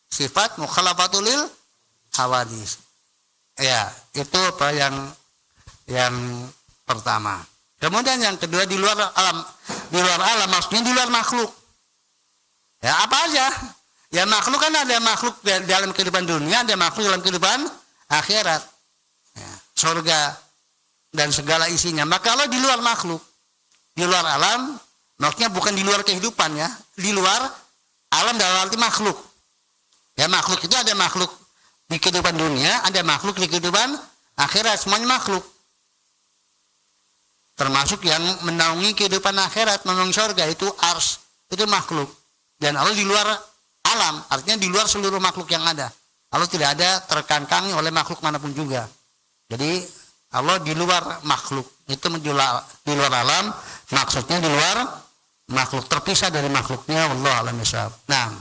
sifat mukhalafatul hawadis. Ya, itu apa yang pertama. Kemudian yang kedua di luar alam maksudnya di luar makhluk. Ya, apa aja? Ya makhluk kan ada makhluk dalam kehidupan dunia, ada makhluk dalam kehidupan akhirat. Ya, surga dan segala isinya. Maka kalau di luar makhluk, di luar alam, maksudnya bukan di luar kehidupan ya, di luar alam dalam arti makhluk. Ya makhluk itu ada makhluk di kehidupan dunia, ada makhluk di kehidupan akhirat, semuanya makhluk. Termasuk yang menaungi kehidupan akhirat, menaungi surga itu ars, itu makhluk. Dan Allah di luar alam, artinya di luar seluruh makhluk yang ada. Allah tidak ada terkangkangi oleh makhluk manapun juga. Jadi Allah di luar makhluk, itu di luar alam, maksudnya di luar makhluk, terpisah dari makhluknya. Wallahu a'lam bishawab. Nah,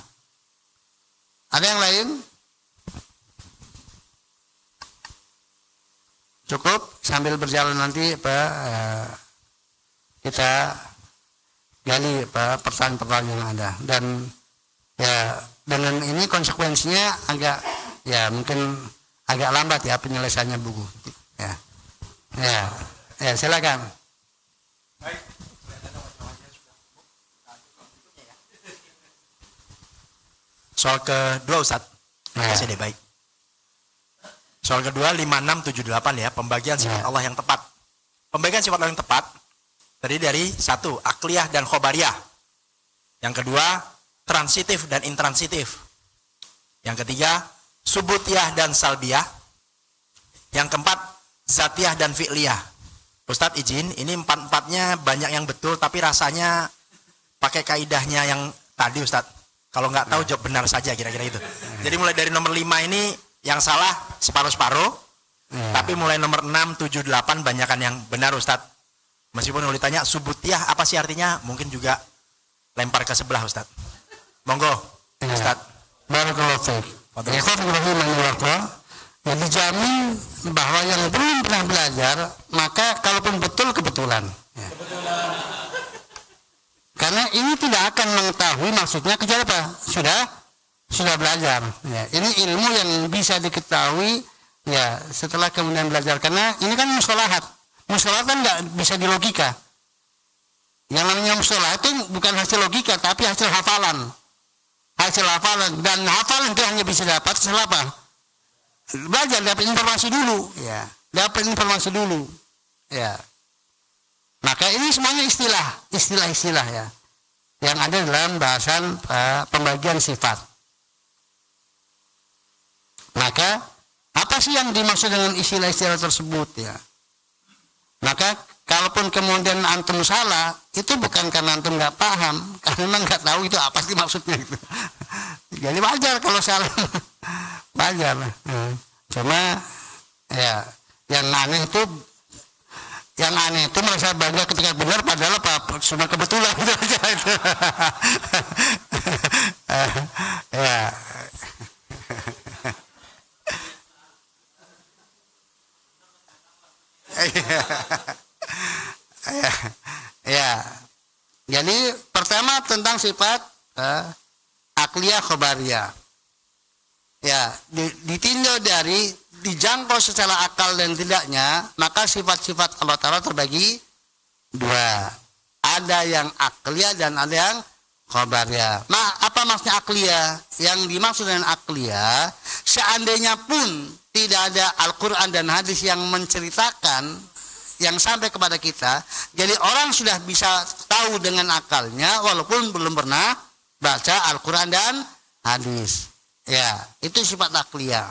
ada yang lain? Cukup sambil berjalan nanti kita gali pertanyaan-pertanyaan yang ada, dan ya dengan ini konsekuensinya agak ya mungkin agak lambat ya penyelesaiannya buku ya. Ya, silakan. Baik. Soal kedua Ustadz. Terima kasih deh, baik. Soal kedua 5678 ya, pembagian sifat Allah yang tepat. Pembagian sifat Allah yang tepat terdiri dari satu, akliyah dan khobariyah. Yang kedua, transitif dan intransitif. Yang ketiga, subutiyah dan salbiyah. Yang keempat, zatiyah dan fi'liyah. Ustadz izin, ini empat-empatnya banyak yang betul, tapi rasanya pakai kaidahnya yang tadi Ustadz. Kalau nggak tahu jawab benar saja, kira-kira itu. Jadi mulai dari nomor 5 ini yang salah separuh-separuh, tapi mulai nomor 6, 7, 8 banyakan yang benar Ustadz. Meskipun kalau ditanya subutiyah apa sih artinya, mungkin juga lempar ke sebelah Ustadz. Monggo Ustadz. Barakallahu fiik. Ya, dijamin bahwa yang belum pernah belajar, maka kalaupun betul kebetulan. Ya. Karena ini tidak akan mengetahui maksudnya kecuali apa? Sudah belajar. Ya. Ini ilmu yang bisa diketahui ya setelah kemudian belajar. Karena ini kan mustalahat. Mustalahat kan nggak bisa dilogika. Yang namanya mustalahat itu bukan hasil logika, tapi hasil hafalan. Hasil hafalan, dan hafalan itu hanya bisa dapat setelah apa? Belajar, dapat informasi dulu, ya, dapat informasi dulu, ya. Maka ini semuanya istilah ya, yang ada dalam bahasan pembagian sifat. Maka apa sih yang dimaksud dengan istilah-istilah tersebut ya? Maka kalaupun kemudian antum salah, itu bukan karena antum nggak paham, karena memang nggak tahu itu apa sih maksudnya itu. Jadi wajar kalau salah. Wajar. Cuma ya yang aneh itu merasa bangga ketika benar padahal apa cuma kebetulan itu aja itu. Ya. Ya. Jadi pertama tentang sifat akliyah khobariyah. Ya, ditinjau dari dijangkau secara akal dan tidaknya, maka sifat-sifat Allah Ta'ala terbagi dua. Ada yang akliyah dan ada yang khobariyah. Apa maksudnya akliyah? Yang dimaksud dengan akliyah, seandainya pun tidak ada Al-Quran dan hadis yang menceritakan, yang sampai kepada kita, jadi orang sudah bisa tahu dengan akalnya walaupun belum pernah baca Al-Quran dan hadis. Ya, itu sifat akliyah.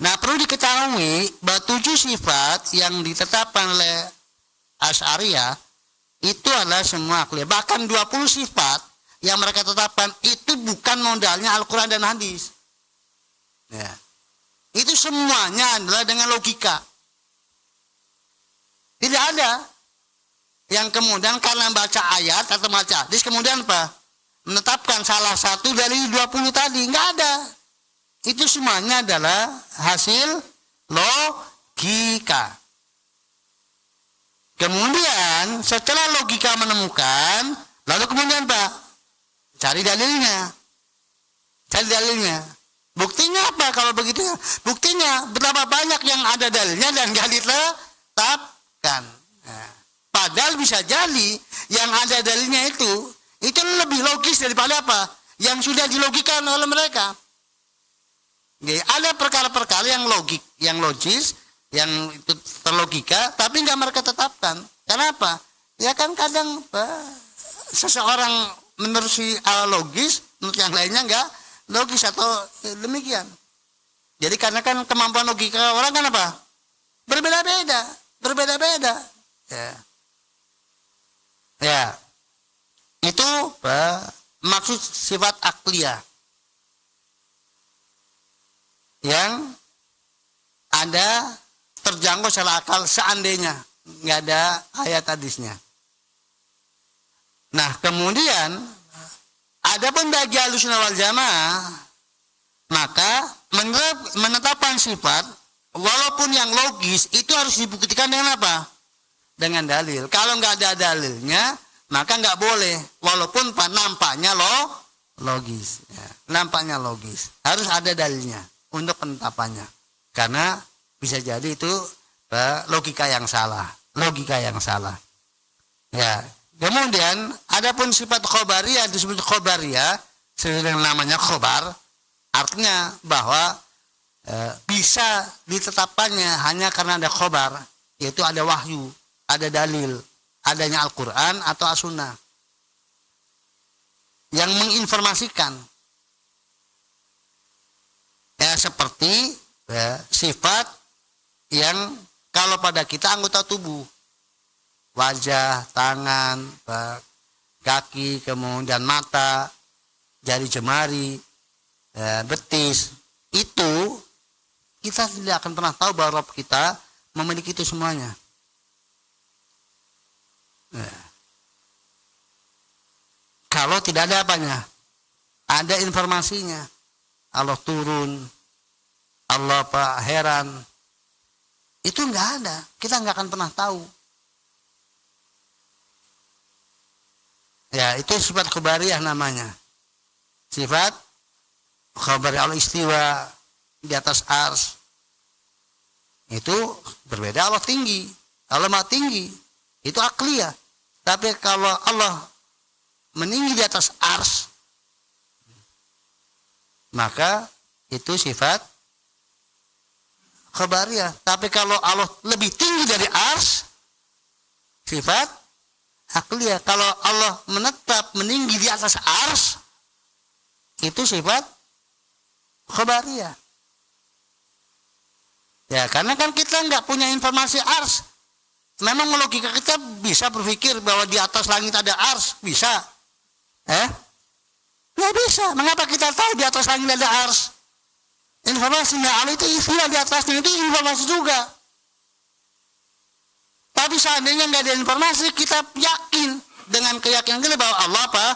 Nah, perlu diketahui bahwa 7 sifat yang ditetapkan oleh Asy'ariyah itu adalah semua akliyah. Bahkan 20 sifat yang mereka tetapkan itu bukan modalnya Al-Quran dan hadis. Ya. Itu semuanya adalah dengan logika. Tidak ada yang kemudian karena baca ayat atau baca hadis kemudian apa? Menetapkan salah satu dari 20 tadi. Enggak ada. Itu semuanya adalah hasil logika. Kemudian setelah logika menemukan, lalu kemudian Pak, cari dalilnya. Cari dalilnya. Buktinya apa kalau begitu? Buktinya betapa banyak yang ada dalilnya dan enggak ditetapkan. Nah, padahal bisa jadi yang ada dalilnya itu lebih logis daripada apa yang sudah dilogikan oleh mereka. Jadi, ada perkara-perkara yang logis, yang itu terlogika, tapi nggak mereka tetapkan. Kenapa? Ya kan kadang seseorang menurut si logis, menurut yang lainnya nggak logis atau demikian. Jadi karena kan kemampuan logika orang kan apa? Berbeda-beda. Ya. Itu maksud sifat akliyah yang ada terjangkau secara akal seandainya nggak ada ayat hadisnya. Nah kemudian ada pun bagi Ahlussunnah wal Jamaah, maka menetapkan sifat walaupun yang logis itu harus dibuktikan dengan apa? Dengan dalil. Kalau nggak ada dalilnya maka nggak boleh, walaupun nampaknya logis, ya, nampaknya logis, harus ada dalilnya untuk penetapannya, karena bisa jadi itu logika yang salah. Ya, kemudian adapun sifat khobariyah disebut khobariyah, sesuai dengan namanya khobar, artinya bahwa bisa ditetapkannya hanya karena ada khobar, yaitu ada wahyu, ada dalil. Adanya Al-Quran atau As-Sunnah yang menginformasikan. Ya, Ya, seperti sifat yang kalau pada kita anggota tubuh, wajah, tangan, kaki, kemudian mata, jari jemari, betis, itu kita tidak akan pernah tahu bahwa Rabb kita memiliki itu semuanya. Kalau tidak ada apanya, ada informasinya. Allah turun, Allah heran, itu nggak ada. Kita nggak akan pernah tahu. Ya, itu sifat khabariyah namanya. Sifat khabariyah, Allah istiwa di atas ars. Itu berbeda. Allah tinggi, Allah maha tinggi, itu akliyah. Tapi kalau Allah meninggi di atas ars, maka itu sifat khabariyah. Tapi kalau Allah lebih tinggi dari ars, sifat akliyah. Kalau Allah menetap meninggi di atas ars, itu sifat khabariyah. Ya, karena kan kita nggak punya informasi ars. Memang logika kita bisa berpikir bahwa di atas langit ada ars, bisa. Nggak bisa. Mengapa kita tahu di atas langit ada ars? Informasinya Allah itu istilah di atasnya, itu informasi juga. Tapi seandainya nggak ada informasi, kita yakin dengan keyakinan kita bahwa Allah apa?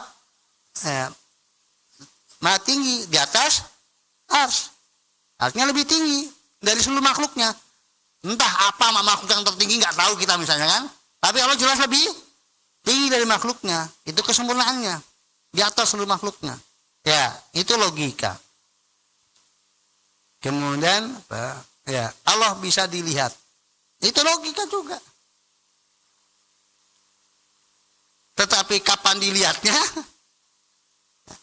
Maha tinggi di atas ars. Artinya lebih tinggi dari seluruh makhluknya. Entah apa makhluk yang tertinggi nggak tahu kita misalnya kan. Tapi Allah jelas lebih tinggi dari makhluknya. Itu kesempurnaannya di atas seluruh makhluknya. Ya, itu logika. Kemudian ya, Allah bisa dilihat. Itu logika juga. Tetapi kapan dilihatnya?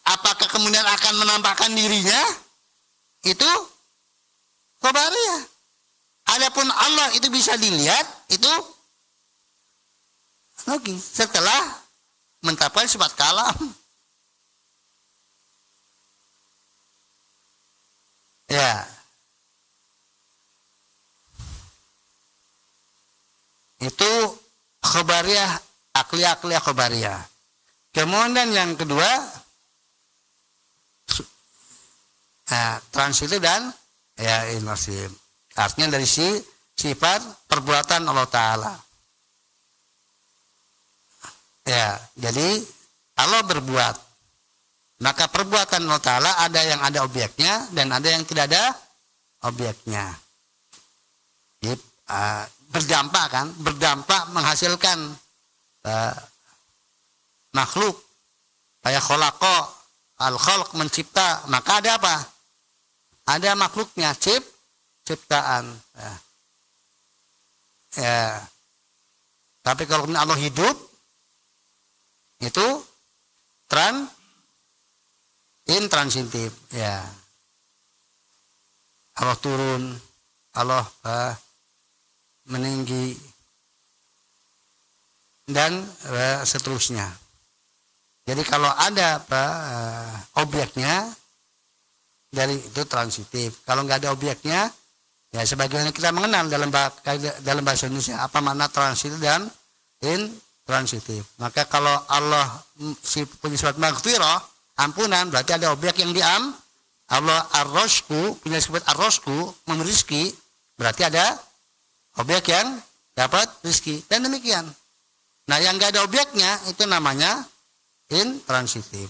Apakah kemudian akan menampakkan dirinya? Itu khabariyah. Adapun Allah itu bisa dilihat, itu logis setelah mencapai sifat kalam. Ya. Itu khabariyah, akliyah khabariyah. Kemudian yang kedua, transitif dan ya imersif. Artinya dari sifat perbuatan Allah Ta'ala. Ya, jadi Allah berbuat. Maka perbuatan Allah Ta'ala ada yang ada objeknya dan ada yang tidak ada objeknya. Jadi, berdampak kan, berdampak menghasilkan makhluk. Kayak kholaqa, al-khalq mencipta, maka ada apa? Ada makhluknya, ciptaan. Ya. Tapi kalau Allah hidup, itu intransitif. Ya. Allah turun, Allah meninggi, dan seterusnya. Jadi kalau ada objeknya, dari itu transitif. Kalau nggak ada objeknya, ya sebagaimana kita mengenal dalam bahasa Indonesia apa makna transitif dan intransitif. Maka kalau Allah punya sifat maghfirah, ampunan, berarti ada objek yang Allah ar-rozqu, punya sifat ar-rozqu, memberi rezeki, berarti ada objek yang dapat rezeki, dan demikian. Nah, yang enggak ada objeknya itu namanya intransitif.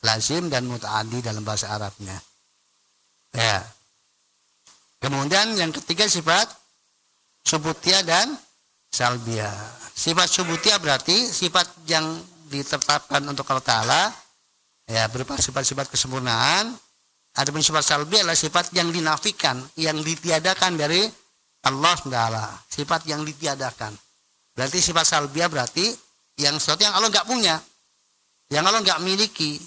Lazim dan muta'addi dalam bahasa Arabnya. Ya. Kemudian yang ketiga sifat subutiyah dan salbiyah. Sifat subutiyah berarti sifat yang ditetapkan untuk Allah Ta'ala, ya, berupa sifat-sifat kesempurnaan. Adapun sifat salbiyah adalah sifat yang dinafikan, yang ditiadakan dari Allah Ta'ala. Sifat yang ditiadakan. Berarti sifat salbiyah berarti yang sesuatu yang Allah nggak punya, yang Allah nggak miliki,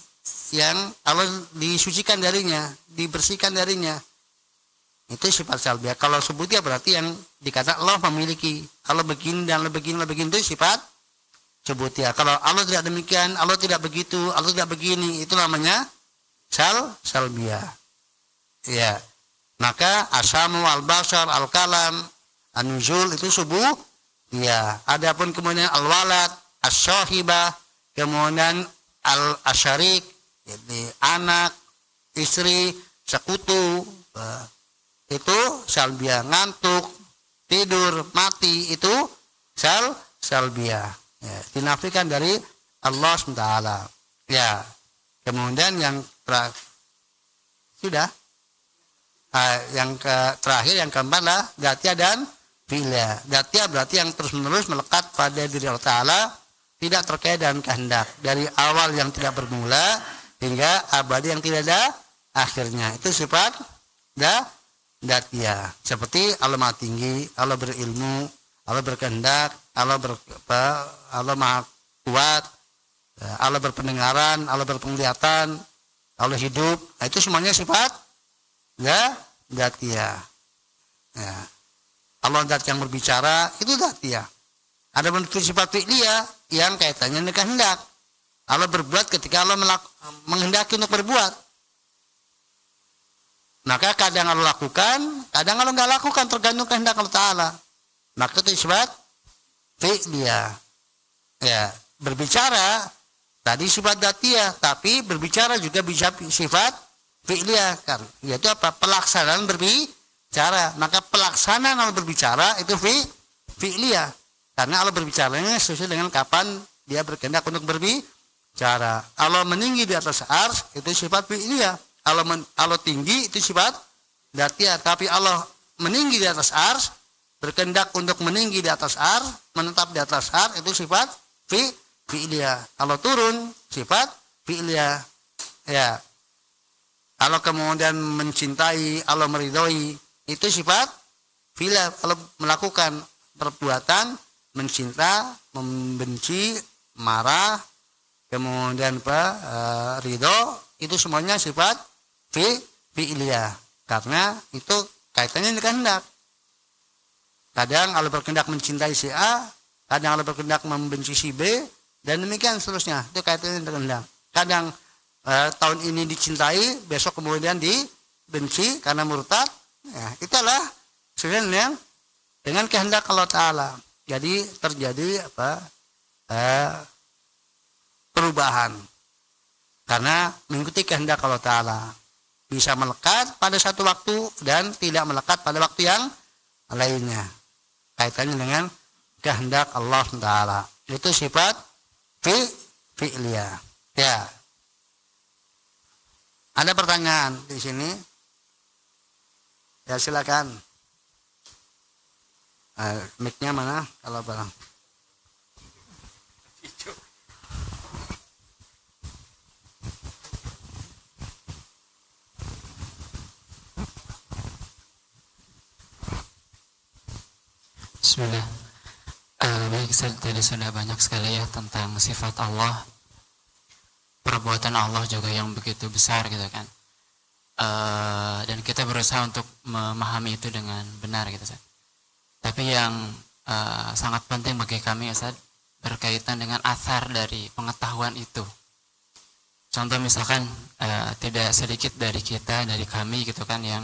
yang Allah disucikan darinya, dibersihkan darinya. Itu sifat salbiyah. Kalau subutiyah berarti yang dikatakan Allah memiliki, Allah begini dan Allah begini itu sifat subutiyah. Kalau Allah tidak demikian, Allah tidak begitu, Allah tidak begini, itu namanya salbiyah. Ya. Maka asamu al-basar al-kalam an-nuzul itu subuh. Ya. Adapun kemudian al-walad, as-sahibah, kemudian al-asyarik, jadi anak, istri, sekutu, itu salbiah. Ngantuk, tidur, mati, itu salbiah. Ya, dinafikan dari Allah SWT. Ya. Kemudian yang sudah yang terakhir, yang keempat lah datia dan fi'lia. Datia berarti yang terus menerus melekat pada diri Allah Ta'ala, tidak terkait dengan kehendak, dari awal yang tidak bermula hingga abadi yang tidak ada akhirnya. Itu sifat datia. Seperti Allah Maha Tinggi, Allah berilmu, Allah berkehendak, Allah Maha Kuat, Allah berpendengaran, Allah berpenglihatan, Allah hidup. Nah, itu semuanya sifat datia. Ya. Allah dat yang berbicara itu datia. Ada bentuk sifat fi'liyah yang kaitannya dengan kehendak. Allah berbuat ketika Allah menghendaki untuk berbuat. Maka kadang Allah lakukan, kadang Allah nggak lakukan, tergantung kehendak Allah Ta'ala. Maka itu sifat fi'liyah. Ya, berbicara tadi sifat datia, tapi berbicara juga bisa sifat fi'liyah kan. Yaitu apa? Pelaksanaan berbicara. Maka pelaksanaan Allah berbicara itu fi'liyah. Karena Allah berbicaranya sesuai dengan kapan dia berkehendak untuk berbicara. Allah meninggi di atas ars itu sifat fi'liyah. Allah tinggi itu sifat datia. Tapi Allah meninggi di atas ars, berkehendak untuk meninggi di atas ars, menetap di atas ars, itu sifat fi'liyah. Allah turun, sifat fi'liyah. Ya. Allah kemudian mencintai, Allah meridhoi, itu sifat fi'liyah. Allah melakukan perbuatan mencinta, membenci, marah, kemudian ridho, itu semuanya sifat fi'liyah. Karena itu kaitannya dengan kehendak. Kadang Allah berkehendak mencintai si A, kadang Allah berkehendak membenci si B, dan demikian seterusnya. Itu kaitannya dengan kehendak. Kadang tahun ini dicintai, besok kemudian dibenci karena murtad. Ya, itulah sesuai dengan kehendak Allah Ta'ala. Jadi terjadi perubahan karena mengikuti kehendak Allah Ta'ala. Bisa melekat pada satu waktu dan tidak melekat pada waktu yang lainnya. Kaitannya dengan kehendak Allah Ta'ala. Itu sifat fi'liyah. Ya. Ada pertanyaan di sini? Ya, silakan. Mic-nya mana kalau barang? Bismillah. Baik, tadi sudah banyak sekali ya tentang sifat Allah, perbuatan Allah juga yang begitu besar gitu kan. Dan kita berusaha untuk memahami itu dengan benar gitu kan. Tapi yang sangat penting bagi kami Ustaz berkaitan dengan athar dari pengetahuan itu. Contoh misalkan tidak sedikit dari kita, dari kami gitu kan, yang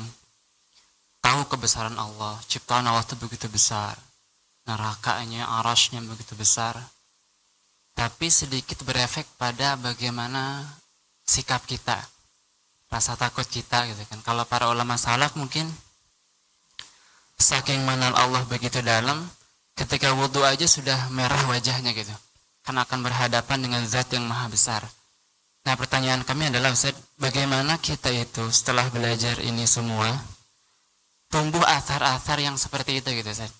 tahu kebesaran Allah, ciptaan Allah itu begitu besar, nerakanya, arasnya begitu besar, tapi sedikit berefek pada bagaimana sikap kita, rasa takut kita gitu kan. Kalau para ulama salaf mungkin saking mengenal Allah begitu dalam, ketika wudhu aja sudah merah wajahnya gitu, karena akan berhadapan dengan zat yang maha besar. Nah, pertanyaan kami adalah Ustaz, bagaimana kita itu setelah belajar ini semua tumbuh athar-athar yang seperti itu gitu Ustaz,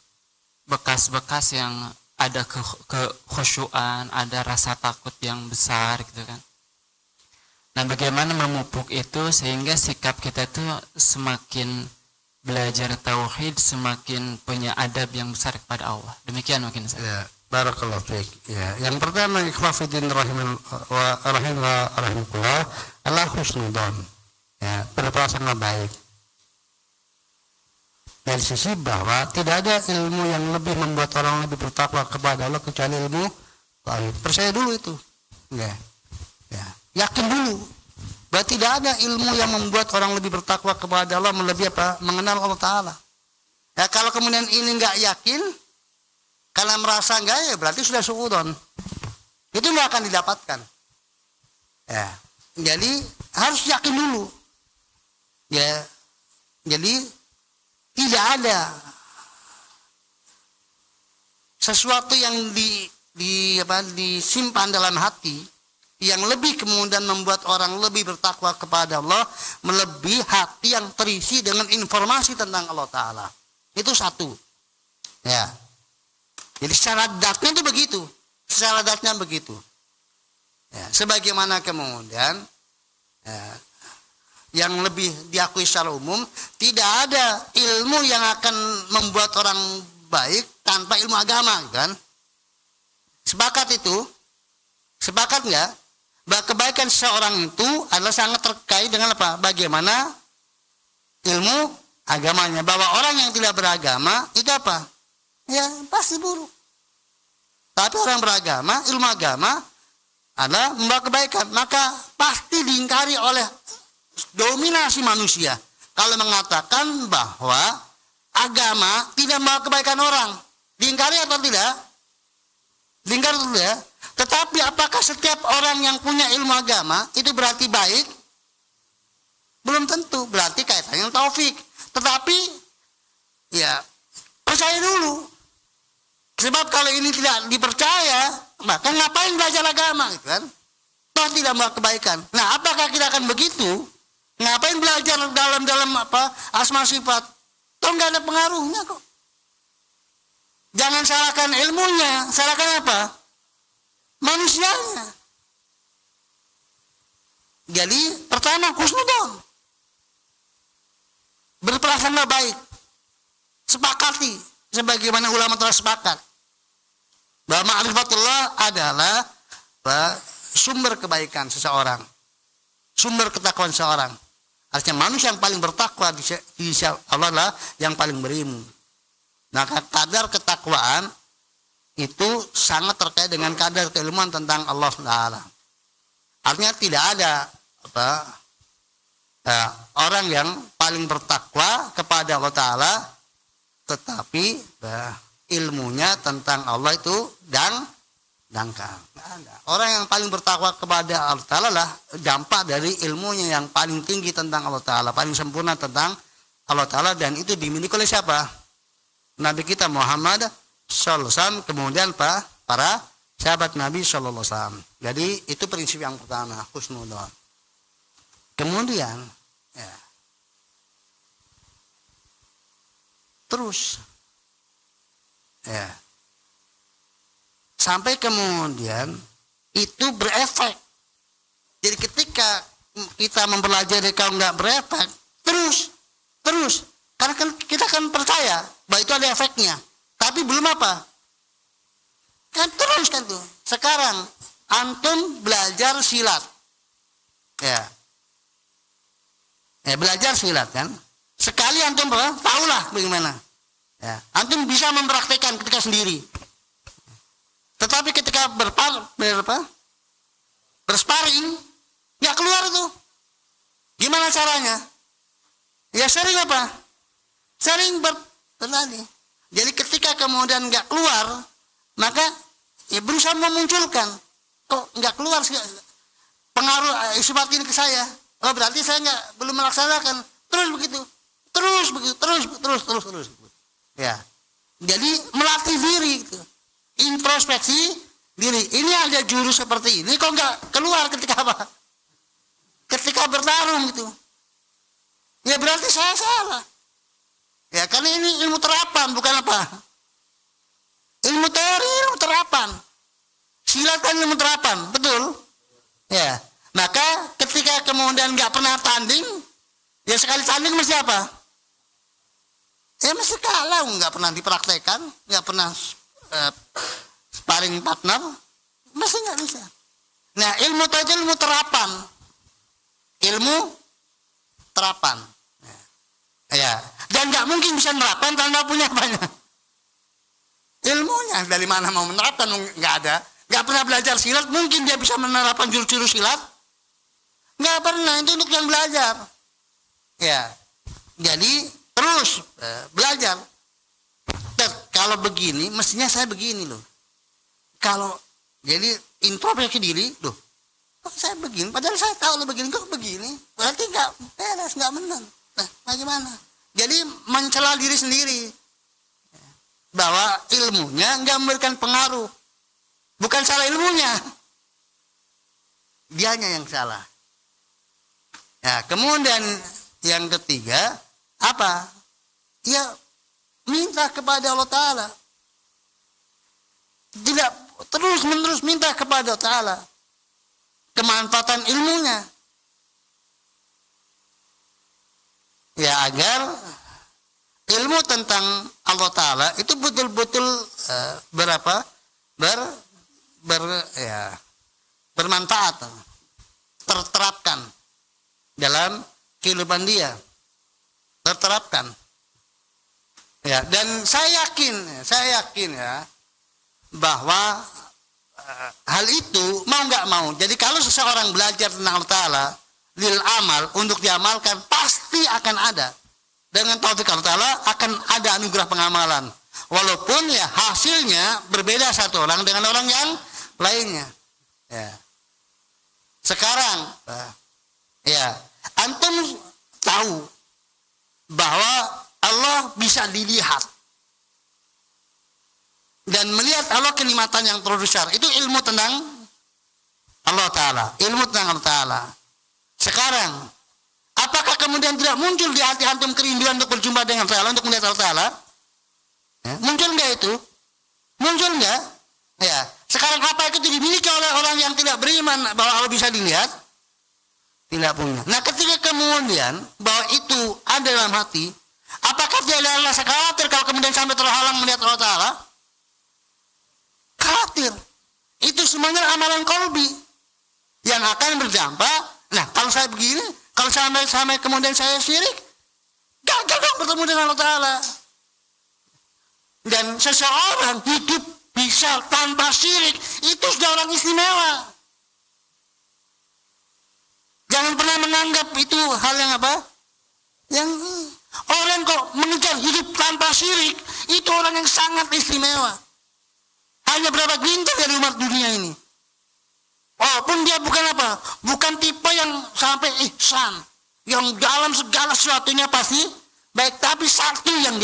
bekas-bekas yang ada kekhusyuan, ada rasa takut yang besar gitu kan. Nah, bagaimana memupuk itu sehingga sikap kita itu semakin belajar tauhid, semakin punya adab yang besar kepada Allah. Demikian mungkin saya. Ya, barakallahu fiik. Ya, yang pertama ikhwafidin rahimakumullah, Allah husnudzon. Ya, berprasangka baik. Dari sisi bahwa tidak ada ilmu yang lebih membuat orang lebih bertakwa kepada Allah kecuali ilmu tauhid. Percaya dulu itu. Ya. Ya, yakin dulu. bahwa tidak ada ilmu yang membuat orang lebih bertakwa kepada Allah melebihi apa? Mengenal Allah Ta'ala. Ya, kalau kemudian ini nggak yakin, karena merasa enggak, ya berarti sudah suudon. Itu nggak akan didapatkan. Ya, jadi harus yakin dulu. Ya, jadi tidak ada sesuatu yang disimpan dalam hati yang lebih kemudian membuat orang lebih bertakwa kepada Allah melebihi hati yang terisi dengan informasi tentang Allah Ta'ala. Itu satu. Ya. Jadi secara datnya itu begitu. Secara datnya begitu. Ya. Sebagaimana kemudian yang lebih diakui secara umum, tidak ada ilmu yang akan membuat orang baik tanpa ilmu agama, kan? Sepakat itu? Sepakat nggak? Bahwa kebaikan seseorang itu adalah sangat terkait dengan apa? Bagaimana ilmu agamanya. Bahwa orang yang tidak beragama itu apa? Ya pasti buruk. Tapi orang beragama, ilmu agama adalah membawa kebaikan. Maka pasti diingkari oleh dominasi manusia kalau mengatakan bahwa agama tidak membawa kebaikan orang. Diingkari atau tidak? Diingkari atau tidak? Tetapi apakah setiap orang yang punya ilmu agama itu berarti baik? Belum tentu. Berarti kaitannya taufik. Tetapi ya percaya dulu. Sebab kalau ini tidak dipercaya, maka ngapain belajar agama, gitu kan? Toh tidak membawa kebaikan. Nah, apakah kita akan begitu? Ngapain belajar dalam apa? Asma sifat. Toh nggak ada pengaruhnya kok. Jangan salahkan ilmunya, salahkan apa? Manusianya. Jadi pertama husnudon. Berprasangka baik. Sepakati sebagaimana ulama telah sepakat bahwa ma'rifatullah adalah sumber kebaikan seseorang. Sumber ketakwaan seseorang. Artinya manusia yang paling bertakwa di sisi Allah adalah yang paling berilmu. Maka kadar ketakwaan itu sangat terkait dengan kadar keilmuan tentang Allah Taala. Artinya tidak ada orang yang paling bertakwa kepada Allah Taala, tetapi ilmunya tentang Allah itu dangkal. Orang yang paling bertakwa kepada Allah Ta'ala lah dampak dari ilmunya yang paling tinggi tentang Allah Ta'ala, paling sempurna tentang Allah Ta'ala, dan itu dimiliki oleh siapa? Nabi kita Muhammad sallallahu alaihi wasallam, kemudian para sahabat Nabi sallallahu alaihi wasallam. Jadi itu prinsip yang pertama, husnudzon. Kemudian ya, terus ya, sampai kemudian itu berefek. Jadi ketika kita mempelajari kalau nggak berefek, terus karena kan kita kan percaya bahwa itu ada efeknya, tapi belum apa kan, terus kan tuh. Sekarang antum belajar silat ya, belajar silat kan, sekali antum tahulah bagaimana ya, antum bisa mempraktekkan ketika sendiri. Tetapi ketika bersparing nggak keluar itu, gimana caranya? Ya sering apa? Sering bertani. Jadi ketika kemudian nggak keluar, maka ya berusaha memunculkan. Kok nggak keluar pengaruh sifat ini ke saya? Oh berarti saya belum melaksanakan. Terus begitu. Terus. Ya. Jadi melatih diri gitu. Introspeksi diri. Ini ada jurus seperti ini, kok nggak keluar ketika apa? Ketika bertarung gitu. Ya berarti saya salah. Ya karena ini ilmu terapan, bukan apa? Ilmu teori, ilmu terapan. Silat kan ilmu terapan, betul? Ya. Maka ketika kemudian nggak pernah tanding, ya sekali tanding mesti apa? Ya mesti kalah, nggak pernah dipraktekkan, nggak pernah sparring partner, mesti nggak bisa. Nah ilmu itu ilmu terapan, ya. Dan nggak mungkin bisa menerapkan tanpa punya banyak ilmunya. Dari mana mau menerapkan? Nggak ada, nggak pernah belajar silat, mungkin dia bisa menerapkan jurus-jurus silat? Nggak pernah, itu untuk yang belajar. Ya, jadi terus belajar. Kalau begini, mestinya saya begini loh. Kalau jadi introspeksi diri, loh, kok saya begini? Padahal saya tahu lo begini, kok begini? Berarti nggak beres, nggak benar. Nah, bagaimana? Jadi mencela diri sendiri bahwa ilmunya nggak memberikan pengaruh. Bukan salah ilmunya, dianya yang salah. Ya, kemudian yang ketiga apa? Ya, minta kepada Allah Ta'ala. Tidak terus-menerus minta kepada Allah Ta'ala kemanfaatan ilmunya. Ya, agar ilmu tentang Allah Ta'ala itu betul-betul bermanfaat, terterapkan dalam kehidupan dia, terterapkan. Ya, dan saya yakin ya bahwa hal itu mau nggak mau. Jadi kalau seseorang belajar tentang Allah Ta'ala lil amal, untuk diamalkan, pasti akan ada. Dengan taufik Allah Ta'ala akan ada anugerah pengamalan. Walaupun ya hasilnya berbeda satu orang dengan orang yang lainnya. Ya. Sekarang ya, antum tahu bahwa Allah bisa dilihat. Dan melihat Allah kenikmatan yang terbesar. Itu ilmu tentang Allah Ta'ala. Ilmu tentang Allah Ta'ala. Sekarang, apakah kemudian tidak muncul di hati antum kerinduan untuk berjumpa dengan Allah, untuk melihat Allah Ta'ala? Ya, muncul enggak itu? Muncul enggak? Ya. Sekarang apa itu dimiliki oleh orang yang tidak beriman bahwa Allah bisa dilihat? Tidak punya. Nah, ketika kemudian bahwa itu ada dalam hati, apakah dia adalah rasa khawatir kalau kemudian sampai terhalang melihat Allah Ta'ala? Khawatir. Itu semuanya amalan qalbi yang akan berdampak. Nah, kalau saya begini, kalau sampai kemudian saya syirik, gagal dong bertemu dengan Allah Ta'ala. Dan seseorang hidup bisa tanpa syirik, itu sudah orang istimewa. Jangan pernah menganggap itu hal yang apa? Yang orang kok mengejar hidup tanpa syirik, itu orang yang sangat istimewa. Hanya berapa gintal dari umat dunia ini. Walaupun dia bukan apa? Bukan tipe yang sampai ihsan, yang dalam segala sesuatunya pasti baik, tapi satu yang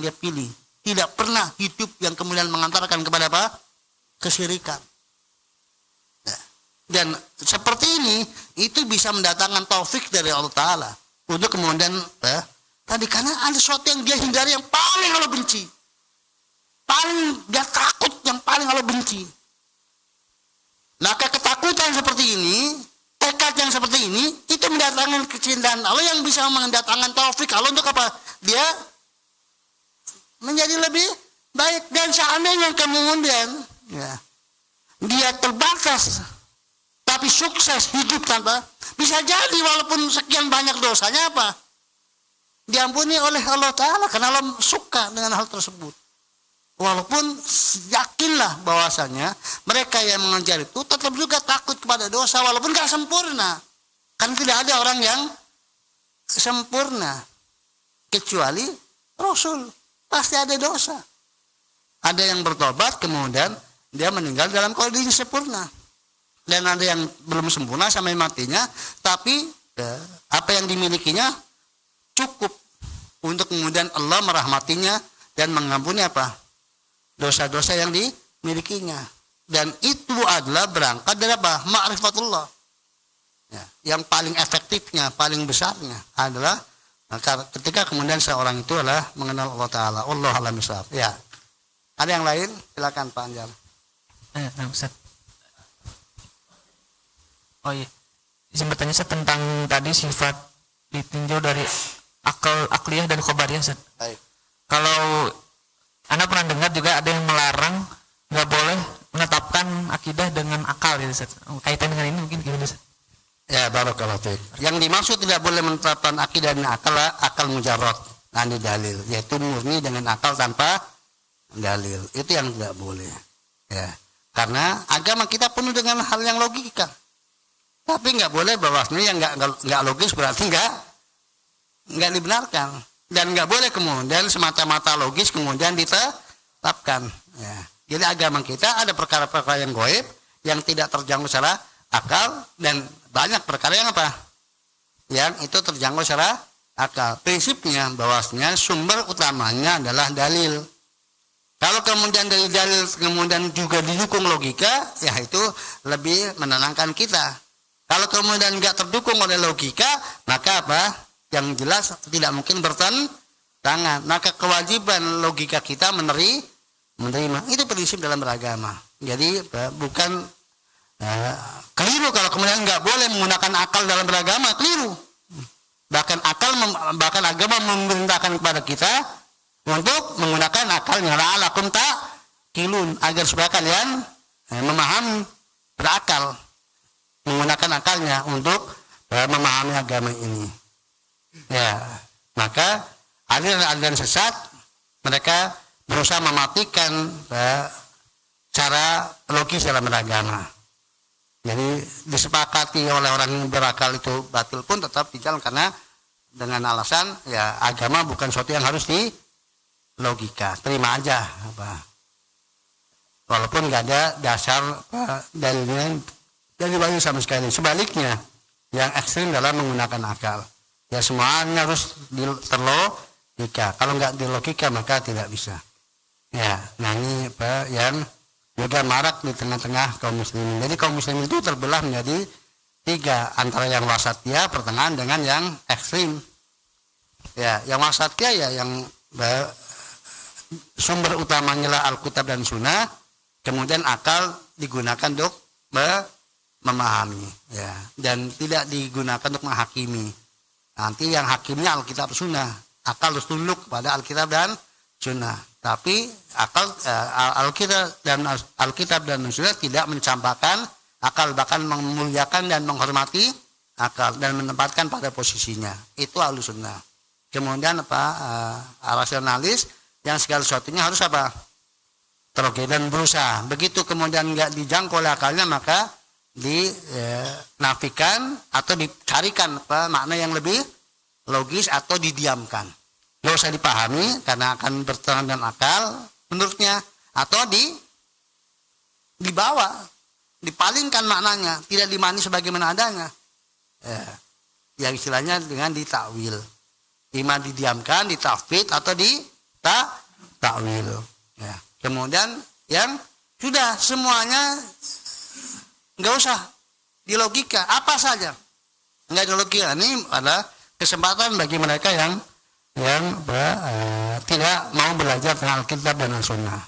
dia pilih, tidak pernah hidup yang kemudian mengantarkan kepada apa? Kesyirikan. Dan seperti ini itu bisa mendatangkan taufik dari Allah Ta'ala untuk kemudian tadi, karena ada sesuatu yang dia hindari, yang paling Allah benci, paling dia takut, yang paling Allah benci. Maka ketakutan seperti ini, tekad yang seperti ini, itu mendatangkan kecintaan Allah yang bisa mendatangkan taufik Allah untuk apa? Dia menjadi lebih baik. Dan seandainya kemudian ya, dia terbatas tapi sukses hidup tanpa, bisa jadi walaupun sekian banyak dosanya apa? Diampuni oleh Allah Ta'ala karena Allah suka dengan hal tersebut. Walaupun yakinlah bahwasanya mereka yang mengejar itu tetap juga takut kepada dosa walaupun gak sempurna. Kan tidak ada orang yang sempurna kecuali Rasul. Pasti ada dosa. Ada yang bertobat kemudian dia meninggal dalam kondisi sempurna. Dan ada yang belum sempurna sampai matinya, tapi apa yang dimilikinya cukup untuk kemudian Allah merahmatinya dan mengampuni apa? Dosa-dosa yang dimilikinya. Dan itu adalah berangkat dari apa? Ma'rifatullah. Ya, yang paling efektifnya, paling besarnya adalah ketika kemudian seorang itu adalah mengenal Allah Ta'ala. Allah a'lam bishawab. Ya. Ada yang lain? Silakan Pak Anjar. Nah, Ustaz. Oh iya. Izin bertanya Ustaz tentang tadi sifat ditinjau dari akliyah dan khobariyah Ustaz. Baik. Kalau Anda pernah dengar juga ada yang melarang nggak boleh menetapkan akidah dengan akal gitu Ustaz. Kaitan dengan ini mungkin gimana Ustaz? Ya, barakallahu fiik. Yang dimaksud tidak boleh menetapkan akidah dengan akal mujarrad, andi dalil, yaitu murni dengan akal tanpa dalil. Itu yang tidak boleh. Ya. Karena agama kita penuh dengan hal yang logika. Tapi nggak boleh bahwasanya yang nggak logis berarti nggak dibenarkan, dan nggak boleh kemudian semata-mata logis kemudian ditetapkan. Ya. Jadi agama kita ada perkara-perkara yang gaib yang tidak terjangkau secara akal, dan banyak perkara yang apa? Yang itu terjangkau secara akal. Prinsipnya bahwasanya sumber utamanya adalah dalil. Kalau kemudian dari dalil kemudian juga didukung logika, ya itu lebih menenangkan kita. Kalau kemudian nggak terdukung oleh logika, maka apa? Yang jelas tidak mungkin bertentangan. Maka kewajiban logika kita menerima. Itu prinsip dalam beragama. Jadi bukan keliru kalau kemudian nggak boleh menggunakan akal dalam beragama, keliru. Bahkan agama memerintahkan kepada kita untuk menggunakan akalnya, la'alakum ta'qilun, agar supaya kalian memahami, berakal, menggunakan akalnya untuk memahami agama ini. Ya, maka aliran-aliran sesat mereka berusaha mematikan cara logis dalam beragama. Jadi disepakati oleh orang yang berakal itu batil pun tetap dijalankan karena dengan alasan ya agama bukan sesuatu yang harus di logika, terima aja apa. Walaupun nggak ada dasar dalilnya dari bayu sama sekali. Sebaliknya yang ekstrim dalam menggunakan akal. Ya semuanya harus terlogika. Kalau nggak dilogika maka tidak bisa. Ya, nah ini apa yang juga marak di tengah-tengah kaum muslimin. Jadi kaum muslimin itu terbelah menjadi 3, antara yang wasatiyah pertengahan dengan yang ekstrim. Ya, yang wasatiyah ya yang sumber utamanya lah Alkitab dan Sunnah, kemudian akal digunakan untuk memahami, ya, dan tidak digunakan untuk menghakimi. Nanti yang hakimnya Alkitab Sunnah, akal harus tunduk pada Alkitab dan Sunnah. Tapi akal Alkitab dan Sunnah tidak mencampakkan akal, bahkan memuliakan dan menghormati akal dan menempatkan pada posisinya. Itu Ahlus Sunnah. Kemudian rasionalis yang segala sesuatunya harus apa? Terogi dan berusaha. Begitu kemudian nggak dijangkau oleh akalnya, maka dinafikan atau dicarikan makna yang lebih logis atau didiamkan. Nggak usah dipahami karena akan bertentangan dengan akal menurutnya, atau dibawa, dipalingkan maknanya, tidak dimani sebagaimana adanya. Ya istilahnya dengan ditakwil. Ima didiamkan, ditafwid atau takwil. Ya. Kemudian yang sudah semuanya nggak usah di logika, apa saja nggak di logika. Ini adalah kesempatan bagi mereka yang tidak mau belajar tentang Alkitab dan Sunnah.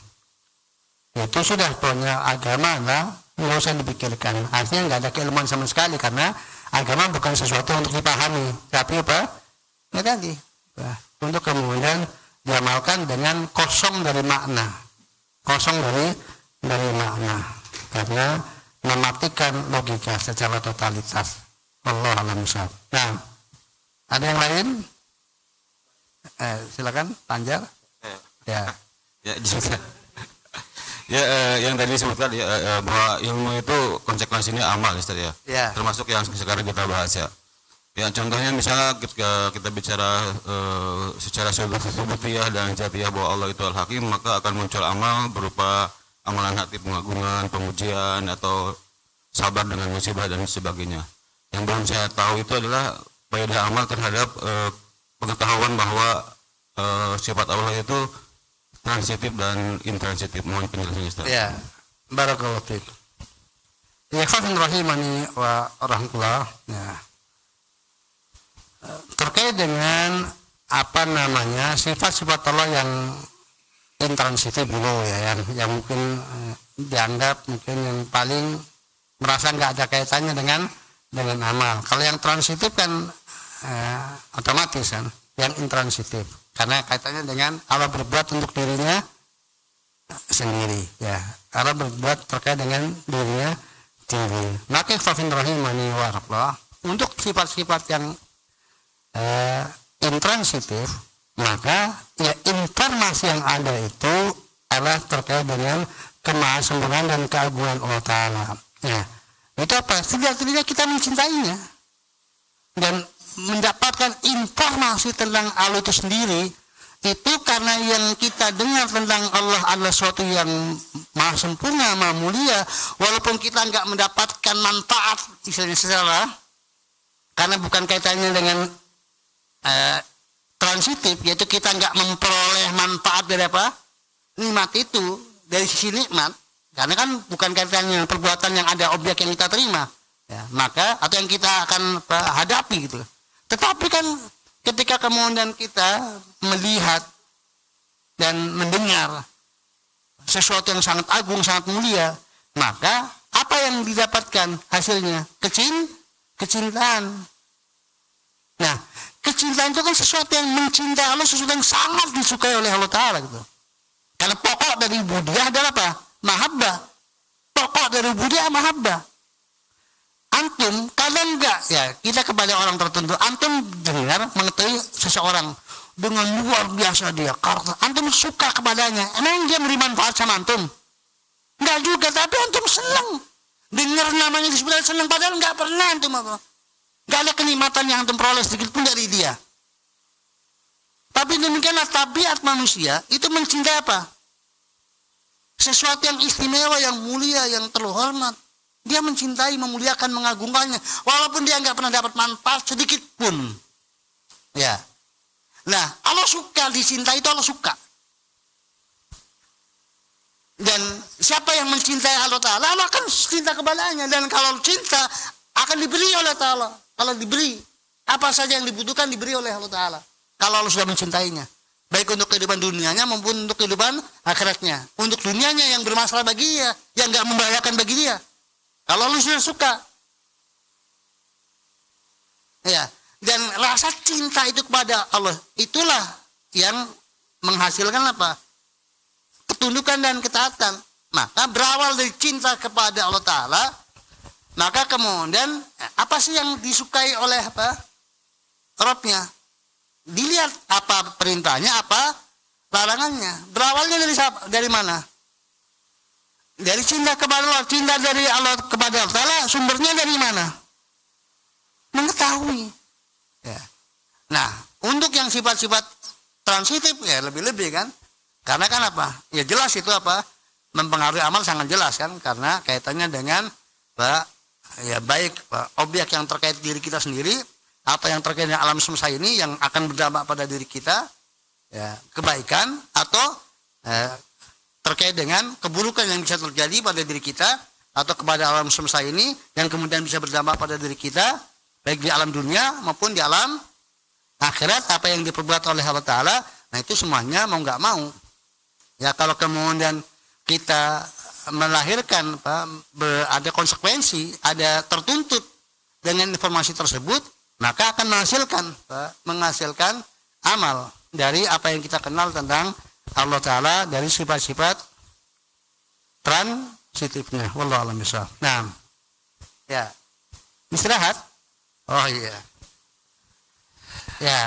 Itu sudah punya agama lah, nggak usah dipikirkan. Artinya nggak ada keilmuan sama sekali karena agama bukan sesuatu untuk dipahami, tapi apa? Ya tadi, untuk kemudian diamalkan dengan kosong dari makna, karena mematikan logika secara totalitas. Allah alam shawab. Nah, ada yang lain? Silakan, Panjar. Ya. Ya, yang tadi disebutkan bahwa ilmu itu konsekuensinya amal, Ustaz ya. Ya. Termasuk yang sekarang kita bahas ya. Ya, contohnya misalnya ketika kita bicara secara subutiyah dan jatiyah bahwa Allah itu Al-Hakim, maka akan muncul amal berupa amalan hati, pengagungan, pengujian, atau sabar dengan musibah dan sebagainya. Yang belum saya tahu itu adalah faedah amal terhadap pengetahuan bahwa sifat Allah itu transitif dan intransitif. Mohon penjelasannya, Ustaz. Ya, barakallahu fiik. Ya, khafin rahimani wa rahmatullah. Ya. Terkait dengan sifat-sifat Allah yang intransitif dulu ya, yang mungkin dianggap mungkin yang paling merasa nggak ada kaitannya dengan amal. Kalau yang transitif kan otomatis kan, yang intransitif karena kaitannya dengan Allah berbuat untuk dirinya sendiri ya. Allah berbuat terkait dengan dirinya sendiri. Maka khafin rahimani wa rahmatullah, untuk sifat-sifat yang intransitif, maka ya informasi yang ada itu adalah terkait dengan kemahasempurnaan dan keagungan Allah Ta'ala. Ya. Itu apa? Setidak-tidaknya kita mencintainya dan mendapatkan informasi tentang Allah itu sendiri. Itu karena yang kita dengar tentang Allah adalah sesuatu yang maha sempurna, maha mulia, walaupun kita nggak mendapatkan manfaat misalnya secara, karena bukan kaitannya dengan transitif, yaitu kita nggak memperoleh manfaat dari apa? Nikmat itu, dari sisi nikmat, karena kan bukan kaitannya perbuatan yang ada objek yang kita terima, ya, maka atau yang kita akan hadapi gitu. Tetapi kan ketika kemudian kita melihat dan mendengar sesuatu yang sangat agung, sangat mulia, maka apa yang didapatkan hasilnya? Kecintaan. Nah, kecintaan itu kan sesuatu yang mencintai Allah, sesuatu yang sangat disukai oleh Allah Ta'ala gitu. Karena pokok dari ubudiyah adalah apa? Mahabbah. Pokok dari ubudiyah mahabbah. Antum kadang enggak ya, kita kepada orang tertentu, antum dengar mengetahui seseorang dengan luar biasa dia karakter, antum suka kepadanya, emang dia memberi manfaat sama antum? Enggak juga, tapi antum senang dengar namanya disebut senang, padahal enggak pernah antum apa, enggak ada kenikmatan yang antum peroleh sedikit pun dari dia. Tapi demikianlah tabiat manusia itu mencintai apa? Sesuatu yang istimewa, yang mulia, yang terhormat. Dia mencintai, memuliakan, mengagungkannya, walaupun dia nggak pernah dapat manfaat sedikit pun. Ya. Nah, Allah suka, dicintai itu Allah suka. Dan siapa yang mencintai Allah Ta'ala, Allah akan cinta kepadanya. Dan kalau cinta, akan diberi oleh Ta'ala. Kalau diberi, apa saja yang dibutuhkan diberi oleh Allah Ta'ala. Kalau Allah sudah mencintainya. Baik untuk kehidupan dunianya maupun untuk kehidupan akhiratnya. Untuk dunianya yang bermasalah bagi dia, yang nggak membahayakan bagi dia. Kalau lu sudah suka, ya, dan rasa cinta itu kepada Allah, itulah yang menghasilkan apa? Ketundukan dan ketaatan. Maka berawal dari cinta kepada Allah Ta'ala, maka kemudian apa sih yang disukai oleh apa? Rabbnya. Dilihat apa perintahnya, apa larangannya. Berawalnya dari mana? Dari cinta kepada Allah, cinta dari Allah kepada Allah Ta'ala, sumbernya dari mana? Mengetahui. Ya. Nah, untuk yang sifat-sifat transitif ya lebih-lebih kan? Karena kan apa? Ya jelas itu apa? Mempengaruhi amal sangat jelas kan? Karena kaitannya dengan ya baik objek yang terkait diri kita sendiri, apa yang terkait dengan alam semesta ini yang akan berdampak pada diri kita, ya kebaikan atau terkait dengan keburukan yang bisa terjadi pada diri kita atau kepada alam semesta ini yang kemudian bisa berdampak pada diri kita baik di alam dunia maupun di alam akhirat, apa yang diperbuat oleh Allah Ta'ala. Nah itu semuanya mau nggak mau ya, kalau kemudian kita melahirkan ada konsekuensi, ada tertuntut dengan informasi tersebut, maka akan menghasilkan amal dari apa yang kita kenal tentang Allah Ta'ala, dari sifat-sifat transitifnya. Wallahu a'lam bishawab. Nah, ya istirahat. Oh iya, ya,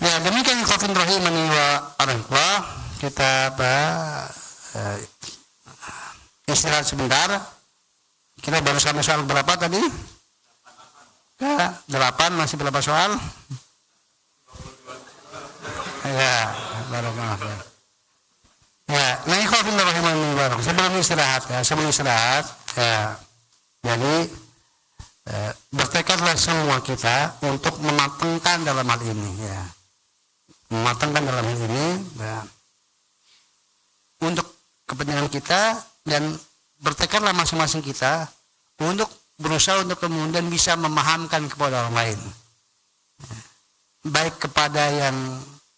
ya demikian ikhwan rahimani wa rahmatullah. Kita istirahat sebentar. Kita baru sampai soal berapa tadi? Ya, 8, masih berapa soal? Ya, baru maaf ya. Ya, nah ikhwan rahimani wa rahmatullah. Sebelum istirahat, ya, jadi bertekadlah semua kita untuk mematangkan dalam hal ini, ya, mematangkan dalam hal ini, ya, untuk kepentingan kita, dan bertekadlah masing-masing kita untuk berusaha untuk kemudian bisa memahamkan kepada orang lain, baik kepada yang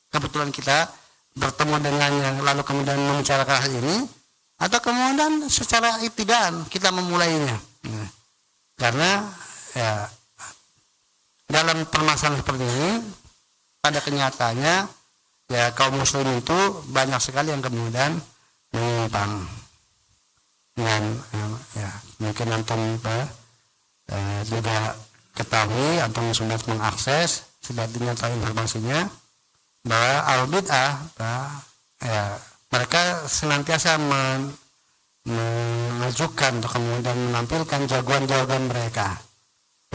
kebetulan kita bertemu dengannya lalu kemudian membicarakan hal ini, atau kemudian secara ibtidaan kita memulainya. Karena ya dalam permasalahan seperti ini pada kenyataannya ya kaum muslim itu banyak sekali yang kemudian menyimpang. Dengan ya mungkin antum juga ketahui, antum sudah mengakses, sudah tahu informasinya bahwa al-bid'ah ya mereka senantiasa mengajukan atau kemudian menampilkan jagoan-jagoan mereka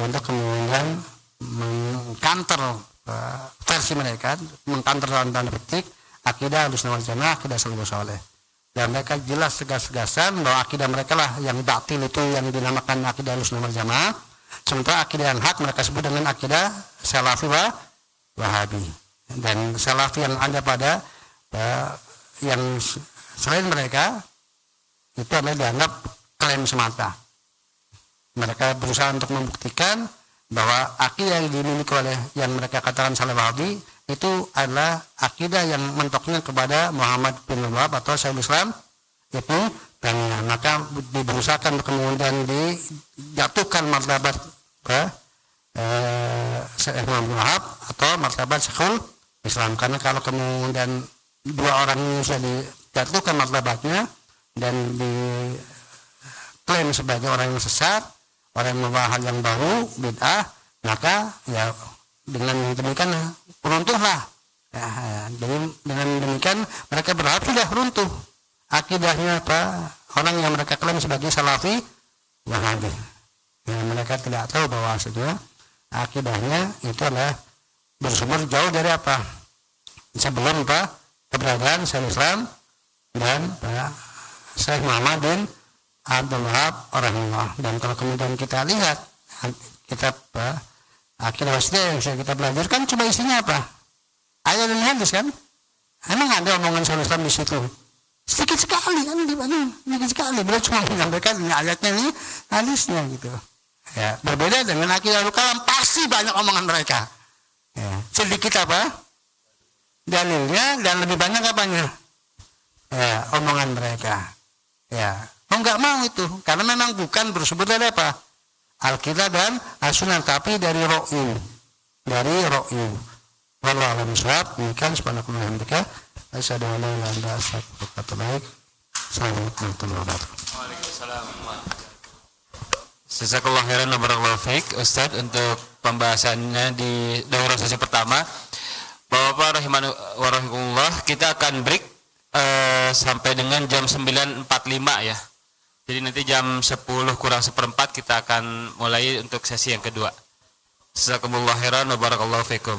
untuk kemudian mengkanter versi mereka, mengkanter dalam tanda petik akidah Ahlussunnah wal Jamaah, akidah salafus saleh. Dan mereka jelas tegas-tegasan bahwa akidah mereka lah yang batil itu yang dinamakan akidah Ahlussunnah wal Jamaah, sementara akidah yang hak mereka sebut dengan akidah Salafi wa Wahabi. Dan Salafi yang ada pada yang selain mereka itu adalah dianggap klaim semata. Mereka berusaha untuk membuktikan bahwa akidah yang dimiliki oleh yang mereka katakan Salafi Wahabi itu adalah akidah yang mentoknya kepada Muhammad bin Wahab atau Syekhul Islam itu, dan maka berusahakan kemudian dijatuhkan martabat Syekh Muhammad bin Wahab atau martabat Syekhul Islam, karena kalau kemudian dua orang ini sudah dijatuhkan martabatnya dan diklaim sebagai orang yang sesat, orang yang membawa hal yang baru, bid'ah, maka ya dengan demikian runtuhlah. Ya, jadi dengan demikian mereka berharap sudah runtuh akidahnya orang yang mereka klaim sebagai Salafi Wahabi. Ya, mereka tidak tahu bahwa sebenarnya akidahnya itu adalah bersumber jauh dari sebelum keberadaan Syekhul Islam dan Syekh Muhammad bin Abdul Wahab rahimahullah. Dan kalau kemudian kita lihat kitab akidah wasitiyah yang kita belajar kan cuma isinya ayat dan hadis kan, emang ada omongan Syekhul Islam di situ sedikit sekali kan, sedikit sekali. Beliau cuma menyampaikan ini ayatnya, ini hadisnya gitu ya. Berbeda dengan akidah Al-Kalam, pasti banyak omongan mereka ya. Sedikit dalilnya dan lebih banyak ya, omongan mereka ya. Nggak mau itu, karena memang bukan bersumber dari Alkitab dan As-Sunnah, tapi dari ro'yu. Wallahu a'lam bishawab. Demikian subhanallahi wa bihamdihi, asyhadu an la ilaha illa anta, astaghfiruka wa atubu ilaik. Assalamualaikum warahmatullahi wabarakatuh. Waalaikumsalam. Jazakallahu khairan wa barakallahu fiik Ustaz untuk pembahasannya di daurah sesi pertama. Bapak-bapak rahimani wa rahimakumullah, kita akan break sampai dengan jam 9.45 ya. Jadi nanti jam 10 kurang seperempat kita akan mulai untuk sesi yang kedua. Jazakumullahu khairan wa barakallahu fiikum.